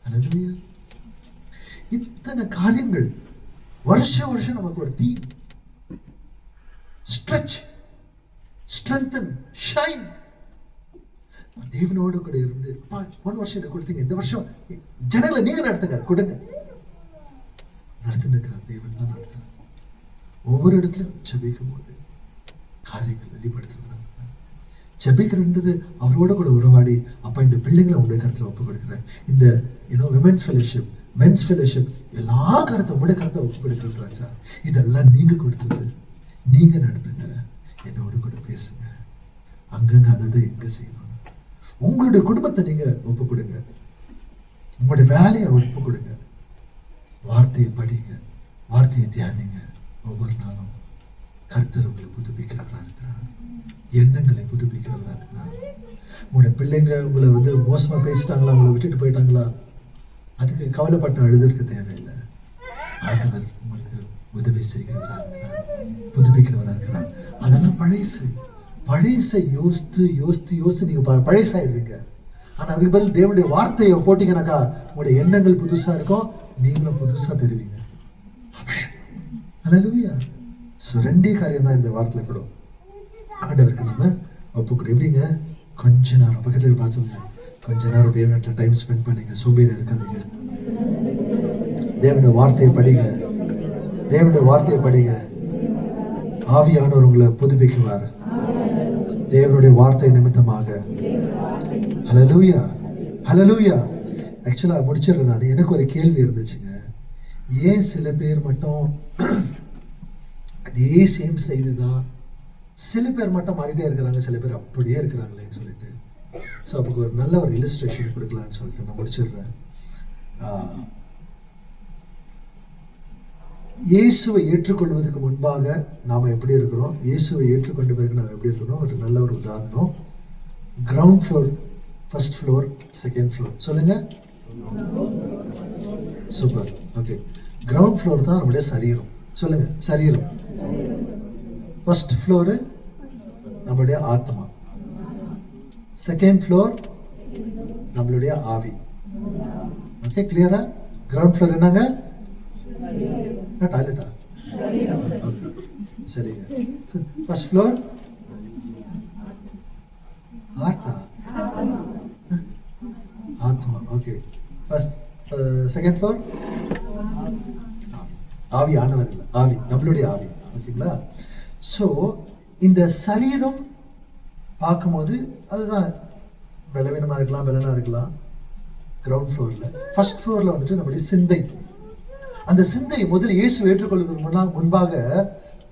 ஹல்லேலூயா. இத்தனை காரியங்கள் வருஷம் நமக்கு ஒரு தீம். Stretch, strengthen, shine. தேவனோடு கூட இருந்து, அப்பா போன வருஷம் இதை கொடுத்தீங்க, இந்த வருஷம் ஜனங்களை நீங்க நடத்துங்க, கொடுங்க. நடத்திருக்கிறார், தேவன் தான் நடத்துறார். ஒவ்வொரு இடத்துலையும் ஜெபிக்கும் போது காரியங்கள் வெளிப்படுத்துகிறார். ஜெபிக்கிறது அவரோட கூட உறவாடி, அப்பா இந்த பிள்ளைங்களை உங்களுடைய கருத்துல ஒப்பு கொடுக்குறேன், இந்த விமென்ஸ் ஃபெலோஷிப், மென்ஸ் ஃபெலோஷிப், எல்லா கருத்தை உங்களுடைய கருத்தை ஒப்பு கொடுக்குறேன் ராஜா. இதெல்லாம் நீங்க கொடுத்தது, நீங்க நடத்துங்க, என்னோட கூட பேசுங்க, அங்கங்க அதை எங்க செய்யணும். உங்களுடைய குடும்பத்தை நீங்க ஒப்பு கொடுங்க, உங்களுடைய வேலையை ஒப்பு கொடுங்க, வார்த்தையை படிங்க, வார்த்தையை தியானிங்க. ஒவ்வொரு நாளும் கர்த்தர் உங்களை புதுப்பிக்கிறவரா இருக்கிறார், எண்ணங்களை புதுப்பிக்கிறவரா இருக்கிறார். உங்களுடைய பிள்ளைங்க உங்களை மோசமா பேசிட்டாங்களா, உங்களை விட்டுட்டு போயிட்டாங்களா, அதுக்கு கவலைப்பட்டு அழுதுருக்க தேவையில்லை. ஆண்டவர் உங்களுக்கு உதவி செய்கிறவரா இருக்கிறார், புதுப்பிக்கிறவரா இருக்கிறார். அதெல்லாம் பழைசை யோசித்து நீங்க பழைசாயிடுவீங்க. ஆனா அதுக்கு பதில் தேவனுடைய வார்த்தையை போட்டீங்கன்னாக்கா உங்களுடைய எண்ணங்கள் புதுசா இருக்கும், நீங்களும் புதுசா தெரிவிங்க. ஆமென். ஹல்லேலூயா. சோ ரெண்டே காரியம் தான் இந்த வார்த்தையில கூட ஆண்டவருக்கு நம்ம ஒப்பு கொடு. எப்படிங்க? கொஞ்ச நேரம் பக்கத்துல பார்த்துங்க, கொஞ்ச நேரம் தேவனிடத்துல டைம் ஸ்பெண்ட் பண்ணுங்க, சோம்பேறியா இருக்காதீங்க. தேவனுடைய வார்த்தையை படிங்க, தேவனுடைய வார்த்தையை படிங்க. ஆவியானவர் உங்களை புதுப்பிக்குவார் தேவனுடைய வார்த்தை நிமித்தமாக. ஹல்லேலூயா, ஹல்லேலூயா. ஆக்சுவலா முடிச்சிடுறேன் நான். எனக்கு ஒரு கேள்வி இருந்துச்சுங்க, ஏன் சில பேர் மட்டும் அதே சேம் செய்துதான், சில பேர் மட்டும் மாறிட்டே இருக்கிறாங்க, சில பேர் அப்படியே இருக்கிறாங்களேன்னு சொல்லிட்டு. ஸோ அப்போ ஒரு நல்ல ஒரு இல்லஸ்ட்ரேஷன் கொடுக்கலான்னு சொல்லிட்டு நான் முடிச்சிடுறேன். இயேசுவை ஏற்றுக்கொள்வதற்கு முன்பாக நாம் எப்படி இருக்கிறோம், இயேசுவை ஏற்றுக்கொண்ட பிறகு நாம் எப்படி இருக்கணும், ஒரு நல்ல ஒரு உதாரணம். Ground floor, first floor, second floor. சொல்லுங்க. சூப்பர். ஓகே, கிரவுண்ட் ஃப்ளோர் தான் நம்முடைய சரீரம். சொல்லுங்க, சரீரம். ஃபர்ஸ்ட் ஃப்ளோரு நம்மளுடைய ஆத்மா, செகண்ட் ஃப்ளோர் நம்மளுடைய ஆவி. ஓகே, கிளியரா? கிரவுண்ட் ஃப்ளோர் என்னங்க? டாய்லெட்டா? ஓகே, சரிங்க. ஃபர்ஸ்ட் ஃப்ளோர் ஹார்ட்டா? ஆத்மா. ஓகே, ஃபர்ஸ்ட் செகண்ட் ஃப்ளோர் ஆவி. ஆவி ஆனவர் இல்லை, ஆவி நம்மளுடைய ஆவி. ஓகேங்களா? ஸோ இந்த சரீரம் பார்க்கும்போது அதுதான் பலவீனமாக இருக்கலாம், பலனாக இருக்கலாம். கிரவுண்ட் ஃப்ளோரில். ஃபர்ஸ்ட் ஃப்ளோரில் வந்துட்டு நம்முடைய சிந்தை. அந்த சிந்தை முதல்ல இயேசு ஏற்றுக்கொள்வதற்கு முன்பாக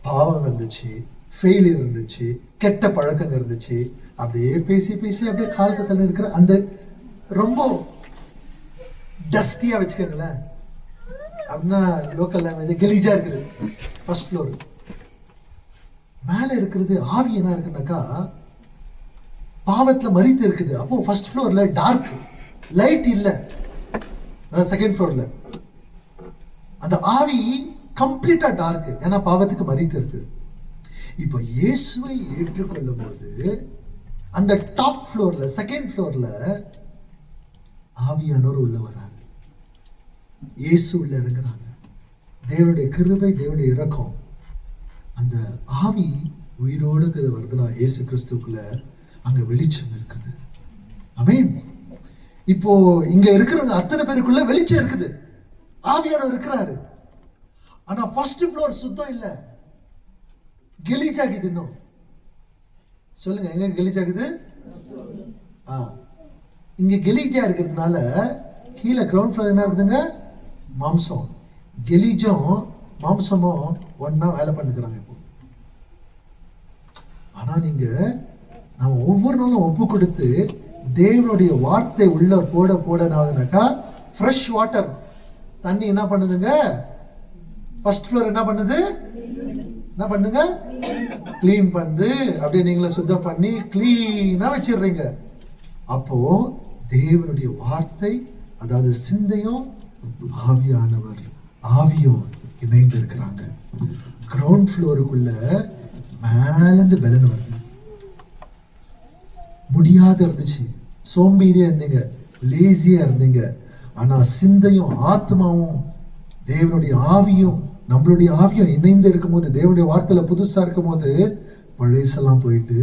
பாவம் இருந்துச்சு, ஃபெயிலியர் இருந்துச்சு, கெட்ட பழக்கங்கள் இருந்துச்சு. அப்படியே பேசி பேசி அப்படியே காலத்தில் இருக்கிற அந்த ரொம்ப டஸ்டியாக வச்சுக்கோங்களேன், அப்படின்னா லோக்கல் லாங்குவேஜ் கெலீஜா இருக்குது. First floor. மேலே இருக்கிறது ஆவி என்ன இருக்குனாக்கா பாவத்தில் மறித்து இருக்குது. அப்போ ஃபர்ஸ்ட் ஃப்ளோர்ல டார்க், லைட் இல்லை. அதாவது செகண்ட் ஃப்ளோர்ல அந்த ஆவி கம்ப்ளீட்டா டார்க், ஏன்னா பாவத்துக்கு மறித்து இருக்கு. இப்போ இயேசுவை ஏற்றுக்கொள்ளும் போது அந்த டாப் ஃப்ளோர்ல, செகண்ட் ஃப்ளோர்ல ஆவியானவர் உள்ள வராங்க, இயேசு உள்ள இறங்குறாங்க. தேவனுடைய கிருபை, தேவனுடைய இரக்கம், அந்த ஆவி உயிரோடு வருதுன்னா இயேசு கிறிஸ்துக்குள்ள அங்க வெளிச்சம் இருக்குது. ஆமென். இப்போ இங்க இருக்கிறவங்க அத்தனை பேருக்குள்ள வெளிச்சம் இருக்குது, ஆவியானவர் இருக்கிறாரு. ஆனா ஃபர்ஸ்ட் ஃப்ளோர் சுத்தம் இல்ல, கெலீஜாக்குது. இன்னும் சொல்லுங்க, எங்க கெலீஜாக்குது? இங்க கெலீஜா இருக்கிறதுனால கீழே கிரவுண்ட் ஃப்ளோர் என்ன இருக்குதுங்க? மாம்சம். கெலீஜும் மாம்சமும் ஒன்னா வேலை பண்ணிக்கிறாங்க இப்போ. ஆனா நீங்க நம்ம ஒவ்வொரு நாளும் ஒப்பு கொடுத்து தேவனுடைய வார்த்தை உள்ள போட போடனாக்கா ஃப்ரெஷ் வாட்டர், தண்ணி என்ன பண்ணுதுங்க? ஃபர்ஸ்ட் ஃப்ளோர் என்ன பண்ணுது? என்ன பண்ணுங்க? கிளீன் பண்ணுது. அப்படியே நீங்கள சுத்தம் பண்ணி கிளீனா வச்சிடுறீங்க. அப்போ தேவனுடைய வார்த்தை, அதாவது சிந்தையும் ஆவியானவர் ஆவியும் இணைந்து இருக்கிறாங்க. கிரவுண்ட் ஃப்ளோருக்குள்ள மேலேருந்து பலன் வருது. முடியாத இருந்துச்சு, சோம்பேறியா இருந்தீங்க, லேசியா இருந்தீங்க. ஆனா சிந்தையும் ஆத்மாவும் தேவனுடைய ஆவியும் நம்மளுடைய ஆவியும் இணைந்து இருக்கும் போது, தேவனுடைய வார்த்தையில புதுசா இருக்கும் போது பழையசெல்லாம் போயிட்டு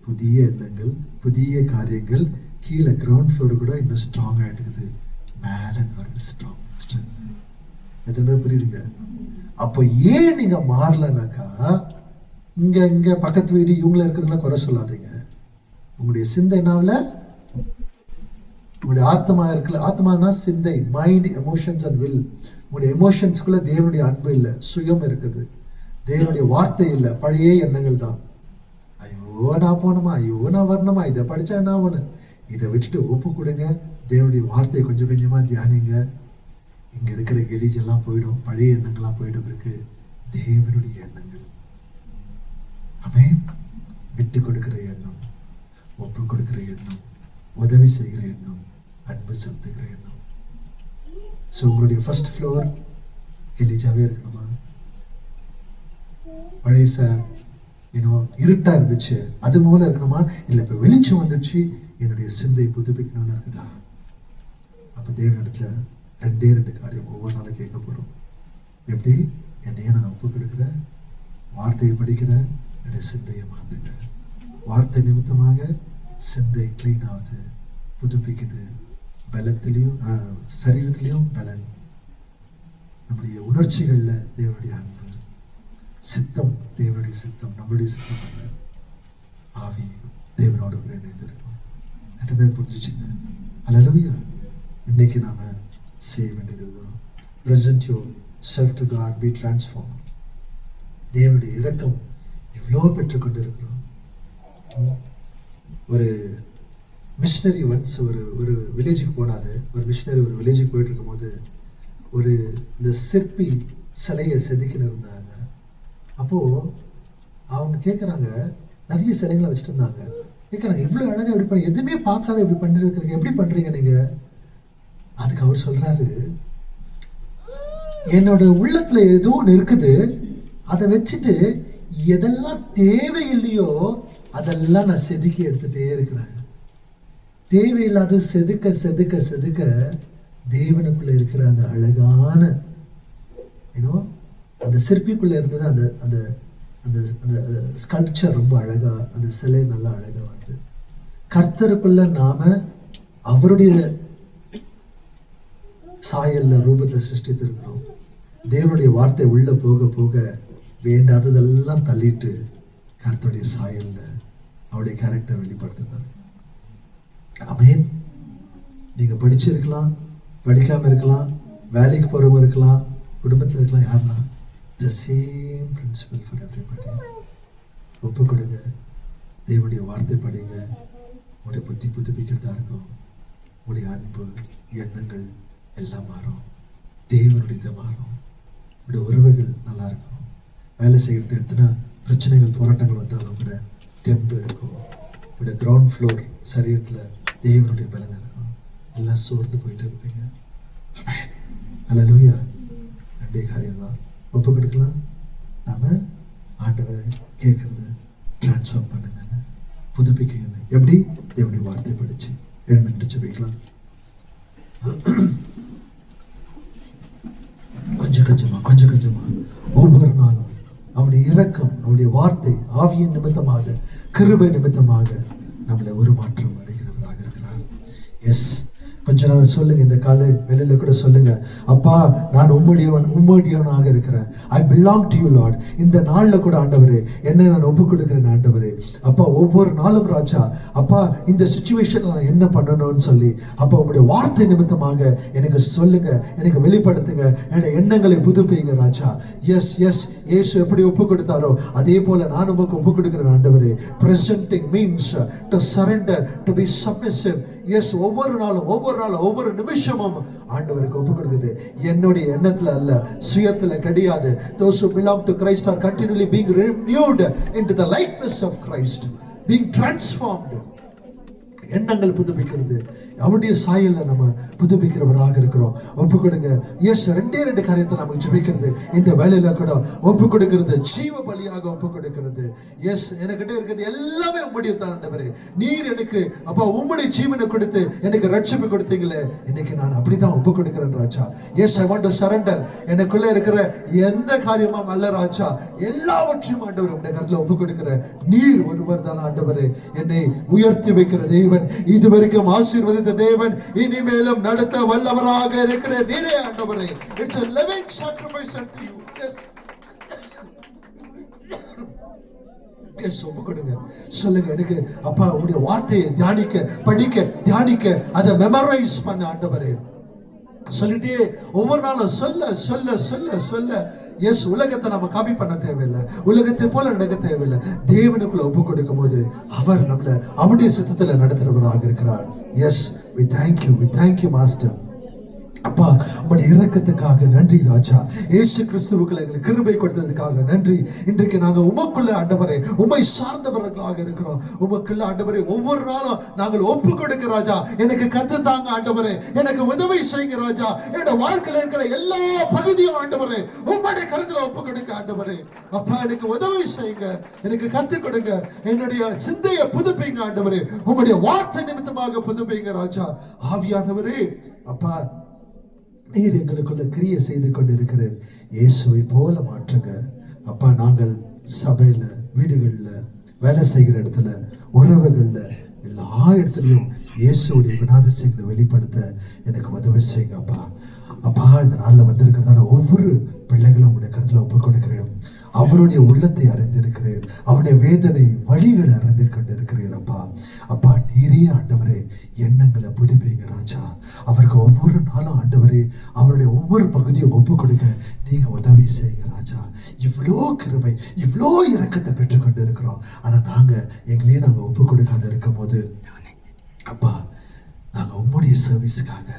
புதிய எண்ணங்கள், புதிய காரியங்கள் கீழே கிரவுண்ட் ஃப்ளோர் கூட இன்னும் ஸ்ட்ராங் ஆயிட்டுக்குது. மேல வருது ஸ்ட்ராங் ஸ்ட்ரென்த். எத்தனை பேர் புரியுதுங்க? அப்போ ஏன் நீங்க மாறலனாக்கா, இங்க பக்கத்து வீடு இவங்கள இருக்கிறதுல குறை சொல்லாதீங்க. உங்களுடைய சிந்தை என்னாவில, உங்களுடைய ஆத்மா இருக்குல்ல, ஆத்மானா சிந்தை, மைண்ட், எமோஷன்ஸ் அண்ட் வில். உங்களுடைய எமோஷன்ஸ்குள்ள தேவனுடைய அன்பு இல்லை, சுயம் இருக்குது, தேவனுடைய வார்த்தை இல்லை, பழைய எண்ணங்கள் தான். ஐயோ நான் போனோமா, ஐயோ நான் வரணுமா, இதை படிச்சா என்ன ஒன்று, இதை விட்டுட்டு ஒப்பு கொடுங்க. தேவனுடைய வார்த்தையை கொஞ்சம் கொஞ்சமா தியானிங்க. இங்க இருக்கிற கெலீஜெல்லாம் போயிடும், பழைய எண்ணங்கள்லாம் போயிடும். இருக்கு தேவனுடைய எண்ணங்கள். ஆமென். விட்டு கொடுக்கிற எண்ணம், ஒப்பு கொடுக்கிற எண்ணம், உதவி செய்கிற எண்ணம், அன்பு செலுத்துகிற எண்ணம். ஸோ உங்களுடைய ஃபர்ஸ்ட் ஃப்ளோர் கெலீஜாவே இருக்கணுமா? பழைய இருட்டா இருந்துச்சு அது போல இருக்கணுமா? இல்லை இப்போ வெளிச்சம் வந்துடுச்சு, என்னுடைய சிந்தை புதுப்பிக்கணும்னு இருக்குதா? அப்போ தேவனிடத்துல ரெண்டே காரியம் ஒவ்வொரு நாளும் கேட்க போறோம். எப்படி? என்னையே நான் ஒப்பு கொடுக்குறேன், வார்த்தையை படிக்கிறேன், என்னுடைய சிந்தையை மாத்துங்க. வார்த்தை நிமித்தமாக சிந்தை கிளீன் ஆகுது, புதுப்பிக்குது. பலத்திலையும் சரீரத்திலையும் பலன், நம்முடைய உணர்ச்சிகள்ல தேவனுடைய அன்பு, சித்தம் தேவனுடைய சித்தம், நம்மளுடைய சித்தம் அல்ல. ஆவி தேவனோடு கூட இணைந்திருக்கும். எத்தனை பேர் புரிஞ்சுச்சுங்க? அல்லேலூயா. இன்னைக்கு நாம செய்ய வேண்டியதுதான். present yourself to God, be transformed. தேவனுடைய இரக்கம் இவ்வளோ பெற்றுக்கொண்டு இருக்கிறோம். ஒரு மிஷினரி ஒன்ஸ் ஒரு ஒரு வில்லேஜுக்கு போனார். ஒரு மிஷினரி ஒரு வில்லேஜுக்கு போயிட்டு இருக்கும்போது ஒரு இந்த சிற்பி சிலையை செதுக்கின்னு இருந்தாங்க. அப்போது அவங்க கேட்குறாங்க, நிறைய சிலைகளை வச்சுட்டு இருந்தாங்க. கேட்குறாங்க, இவ்வளோ அழகாக எப்படி பண்ண, எதுவுமே பார்க்காத இப்படி பண்ணிருக்கிறீங்க, எப்படி பண்ணுறீங்க நீங்கள்? அதுக்கு அவர் சொல்கிறாரு, என்னோட உள்ளத்தில் ஏதோ ஒன்று இருக்குது, அதை வச்சுட்டு எதெல்லாம் தேவையில்லையோ அதெல்லாம் நான் செதுக்கி எடுத்துகிட்டே இருக்கிறேன். தேவையில்லாத செதுக்க செதுக்க செதுக்க தேவனுக்குள்ள இருக்கிற அந்த அழகான அந்த சிற்பிக்குள்ள இருந்தது அந்த அந்த அந்த அந்த ஸ்கல்ப்சர் ரொம்ப அழகா, அந்த சிலை நல்லா அழகா வருது. கர்த்தருக்குள்ள நாம அவருடைய சாயல்ல ரூபத்துல சிருஷ்டித்திருக்கிறோம். தேவனுடைய வார்த்தை உள்ள போக போக வேண்டாததெல்லாம் தள்ளிட்டு கர்த்தருடைய சாயல்ல அவருடைய கேரக்டர் வெளிப்படுத்துறாரு. ஆமென். நீங்க படிச்சிருக்கலாம், படிக்காம இருக்கலாம், வேலைக்கு போறவங்க இருக்கலாம், குடும்பத்தில் இருக்கலாம், யாருன்னா the same principle for everybody. ஒப்பு கொடுங்க, தேவனுடைய வார்த்தை படிங்க, உடைய புத்தி புதுப்பிக்கிறதா இருக்கும். உடைய அன்பு எண்ணங்கள் எல்லாம் மாறும், தேவனுடைய மாறும், உடைய உறவுகள் நல்லா இருக்கும். வேலை செய்கிறது எத்தனை பிரச்சனைகள் போராட்டங்கள் வந்தாலும் கூட தெம்பு இருக்கும். உடைய கிரவுண்ட் ஃப்ளோர் சரீரத்தில் தேவனுடைய பலன் இருக்கும். எல்லாம் சோர்ந்து போயிட்டு இருப்பீங்க. அல்லேலூயா. ரெண்டே காரியம்தான், ஒப்பு கொடுக்கலாம். நாம ஆண்டவரை கேட்கறது டிரான்ஸ்ஃபார்ம் பண்ணுங்க, புதுப்பிக்குங்க. எப்படி? தேவனுடைய வார்த்தை படிச்சு எழுந்து ஜெபிக்கலாம். கொஞ்சம் கொஞ்சமா ஒவ்வொரு நாளும் அவருடைய இரக்கம், அவருடைய வார்த்தை ஆவியின் நிமித்தமாக, கிருபை நிமித்தமாக நம்மளை ஒரு மாற்றம் அடைகிறவராக இருக்கிறார். எஸ், கொஞ்ச நேரம் சொல்லுங்க, இந்த கால வேளையில கூட சொல்லுங்க, அப்பா நான் உம்முடையவனாக இருக்கிறேன். I belong to you Lord. இந்த நாள்ல கூட ஆண்டவரே என்னை நான் ஒப்பு கொடுக்கிறேன் ஆண்டவரே. அப்பா ஒவ்வொரு நாளும் ராஜா, அப்பா இந்த சிச்சுவேஷன்ல நான் என்ன பண்ணணும்னு சொல்லி அப்பா உங்களுடைய வார்த்தை நிமித்தமாக எனக்கு சொல்லுங்க, எனக்கு வெளிப்படுத்துங்க, என்னுடைய எண்ணங்களை புதுப்பிங்க ராஜா. எஸ் எஸ், இயேசு எப்படி ஒப்பு கொடுத்தாரோ அதே போல நான் உமக்கு ஒப்பு கொடுக்கிறேன் ஆண்டவரே. Presenting means to surrender, to be submissive. Yes, ஒவ்வொரு நாளும் ஒவ்வொரு நிமிஷமும் ஆண்டவருக்கு ஒப்பு கொடுக்குது. என்னுடைய எண்ணத்துல அல்ல, சுயத்துல கிடையாது. Those who belong to Christ are continually being renewed into the likeness of Christ, being transformed. எண்ணங்கள் புதுப்பிக்கிறது, அவருடைய சாயல்ல நம்ம புதுப்பிக்கிறவராக இருக்கிறோம். ஒப்பு கொடுங்க. எஸ், ரெண்டு காரியத்தை நம்ம ஜெபிக்கிறது இந்த வேலையில கூட ஒப்பு கொடுக்கிறது, ஜீவ பலியாக ஒப்பு கொடுக்கிறது. எஸ், எனக்கிட்ட இருக்கிறது எல்லாமே உம்முடைய தான் ஆண்டவரே. நீர் எனக்கு அப்பா உம்முடைய ஜீவனை கொடுத்து எனக்கு ரட்சிப்பு கொடுத்தீங்களே, இன்னைக்கு நான் அப்படிதான் ஒப்பு கொடுக்கிறேன் ராஜா. Yes, I want to surrender. எனக்குள்ள இருக்கிற எந்த காரியமும் அல்ல ராஜா, எல்லாவற்றையும் ஆண்டவர் உம்முடைய கருத்துல ஒப்பு கொடுக்கிறேன். நீர் ஒருவர் தான் ஆண்டவரே என்னை உயர்த்தி வைக்கிற தேவன், இதுவரைக்கும் ஆசீர்வதித்த தேவன், இனிமேலும் நடத்த வல்லவராக இருக்கிற நீரே ஆண்டவரே. It's a living sacrifice unto you. Yes, ஒப்பு கொடுங்க. சொல்லுங்க, எனக்கு அப்பா உங்களுடைய வார்த்தையை தியானிக்க, படிக்க, தியானிக்க, அதை மெமரைஸ் பண்ண ஆண்டவரே சொல்லிட்டே ஒவ்வொரு நாளும் சொல்ல சொல்ல சொல்ல சொல்ல. எஸ், உலகத்தை நம்ம காப்பி பண்ண தேவையில்லை, உலகத்தை போல நடக்க தேவையில்லை. தேவனுக்குள்ள ஒப்பு கொடுக்கும் போது அவர் நம்மள அவருடைய சித்தத்துல நடத்துறவராக இருக்கிறார். Yes, we thank you master. அப்பா உம்முடைய இரக்கத்துக்காக நன்றி ராஜா. இயேசு கிறிஸ்துவுக்குள்ள எங்களுக்கு கிருபை கொடுத்ததுக்காக நன்றி. இன்றைக்கு நாங்க உமக்குள்ள ஆண்டவரே உம்மை சார்ந்தவர்களாக இருக்கிறோம். உமக்குள்ள ஆண்டவரே ஒவ்வொரு நாளும் நாங்கள் ஒப்பு கொடுக்க ராஜா. எனக்கு கத்து தாங்க ஆண்டவரே, எனக்கு உதவி செய்யுங்க ராஜா. என்னோட வாழ்க்கையில இருக்கிற எல்லா பகுதியும் ஆண்டவரே உம்முடைய கருத்துல ஒப்பு கொடுக்க ஆண்டவரே. அப்பா எனக்கு உதவி செய்யுங்க, எனக்கு கத்து கொடுங்க, என்னுடைய சிந்தையை புதுப்பிங்க ஆண்டவரே. உம்முடைய வார்த்தை நிமித்தமாக புதுப்பிங்க ராஜா. ஆவியானவரே அப்பா நீர் எங்களுக்குள்ள கிரியை செய்து கொண்டிருக்கிறார். இயேசுவை போல மாற்றுங்க அப்பா. நாங்கள் சபையில, வீடுகள்ல, வேலை செய்கிற இடத்துல, உறவுகள்ல, எல்லா இடத்துலையும் இயேசுடைய குணாதிசயங்களை வெளிப்படுத்த எனக்கு உதவி செய்யுங்க அப்பா. அப்பா இந்த நாளில் வந்திருக்கிறதான ஒவ்வொரு பிள்ளைகளும் உடைய கருத்துல ஒப்பு கொடுக்கிறேன். அவருடைய உள்ளத்தை அறிந்திருக்கிறேன், அவருடைய வேதனை வழிகளை அறிந்து கொண்டிருக்கிறேன் அப்பா. அப்பா நீரே ஆண்டவரே எண்ணங்களை புதுப்பிங்க ராஜா. அவருக்கு ஒவ்வொரு நாளும் ஆண்டவரே அவருடைய ஒவ்வொரு பகுதியும் ஒப்பு கொடுக்க நீங்க உதவி செய்யுங்க ராஜா. இவ்வளோ கிருபை, இவ்வளோ இரக்கத்தை பெற்றுக்கொண்டு இருக்கிறோம். ஆனா நாங்க எங்களையே நாங்க ஒப்பு கொடுக்காத இருக்கும் போது அப்பா சர்வீஸ்க்காக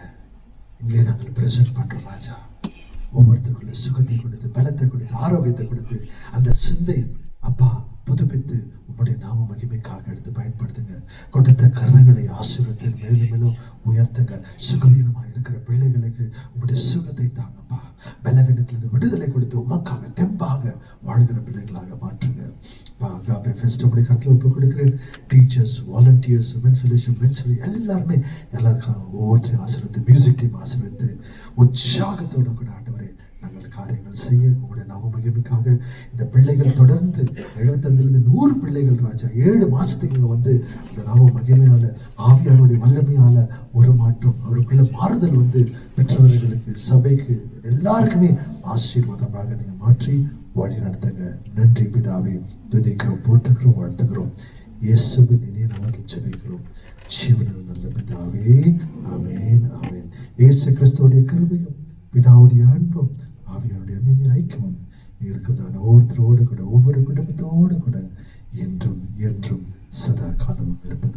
எங்களை நாங்கள் பிரசன்ட் பண்றோம் ராஜா. ஒவ்வொருத்தருக்குள்ள சுகத்தை கொடுத்து, பலத்தை கொடுத்து, ஆரோக்கியத்தை கொடுத்து, அந்த சிந்தை அப்பா புதுப்பித்து உம்முடைய நாம மகிமைக்காக எடுத்து பயன்படுத்துங்க. கொடுத்த கரங்களை ஆசீர்வதித்து மேலும் மேலும் உயர்த்துங்க. சுகவீனமாக இருக்கிற பிள்ளைகளுக்கு உம்முடைய சுகத்தை தாங்கப்பா. பலவீனத்திலிருந்து விடுதலை கொடுத்து உமக்காக தெம்பாக வாழ்கிற பிள்ளைகளாக மாற்றுங்க. அகாபே ஃபெஸ்ட் உடைய கருத்தில் ஒப்பு கொடுக்கிறேன். Teachers, volunteers, men's fellowship, men's எல்லாருமே எல்லாருக்கும் ஒவ்வொருத்தரையும் ஆசீர்வதித்து, மியூசிக் டீம் ஆசீர்வதித்து உற்சாகத்தோடு கூட ஆண்டவரே நாங்கள் காரியங்கள் செய்ய உங்களுடைய நாம மகிமைக்காக இந்த பிள்ளைகள் தொடர்ந்து 75 100 பிள்ளைகள் ராஜா 7 மாசத்துக்கு வந்து இந்த நாம மகிமையால ஆவியானுடைய வல்லமையால ஒரு மாற்றம் அவருக்குள்ள மாறுதல் வந்து பெற்றவர்களுக்கு, சபைக்கு, எல்லாருக்குமே ஆசீர்வாதமாக நீங்க மாற்றி வழி நடத்துங்க. நன்றி பிதாவே, துதிக்கிறோம், போற்றுகிறோம், வாழ்த்துகிறோம். இயேசுவின் இனிய நாமத்தில் ஜெபிக்கிறோம் ஜீவனில் நல்ல பிதாவே. ஆமென், ஆமென். இயேசு கிறிஸ்துவுடைய கிருபையும் பிதாவுடைய அன்பும் ஆவியாருடைய அன்பின் ஐக்கியமும் இருக்கிறதான ஒவ்வொருத்தரோடு கூட, ஒவ்வொரு குடும்பத்தோடு கூட என்றும் என்றும் சதா காலமும் இருப்பது.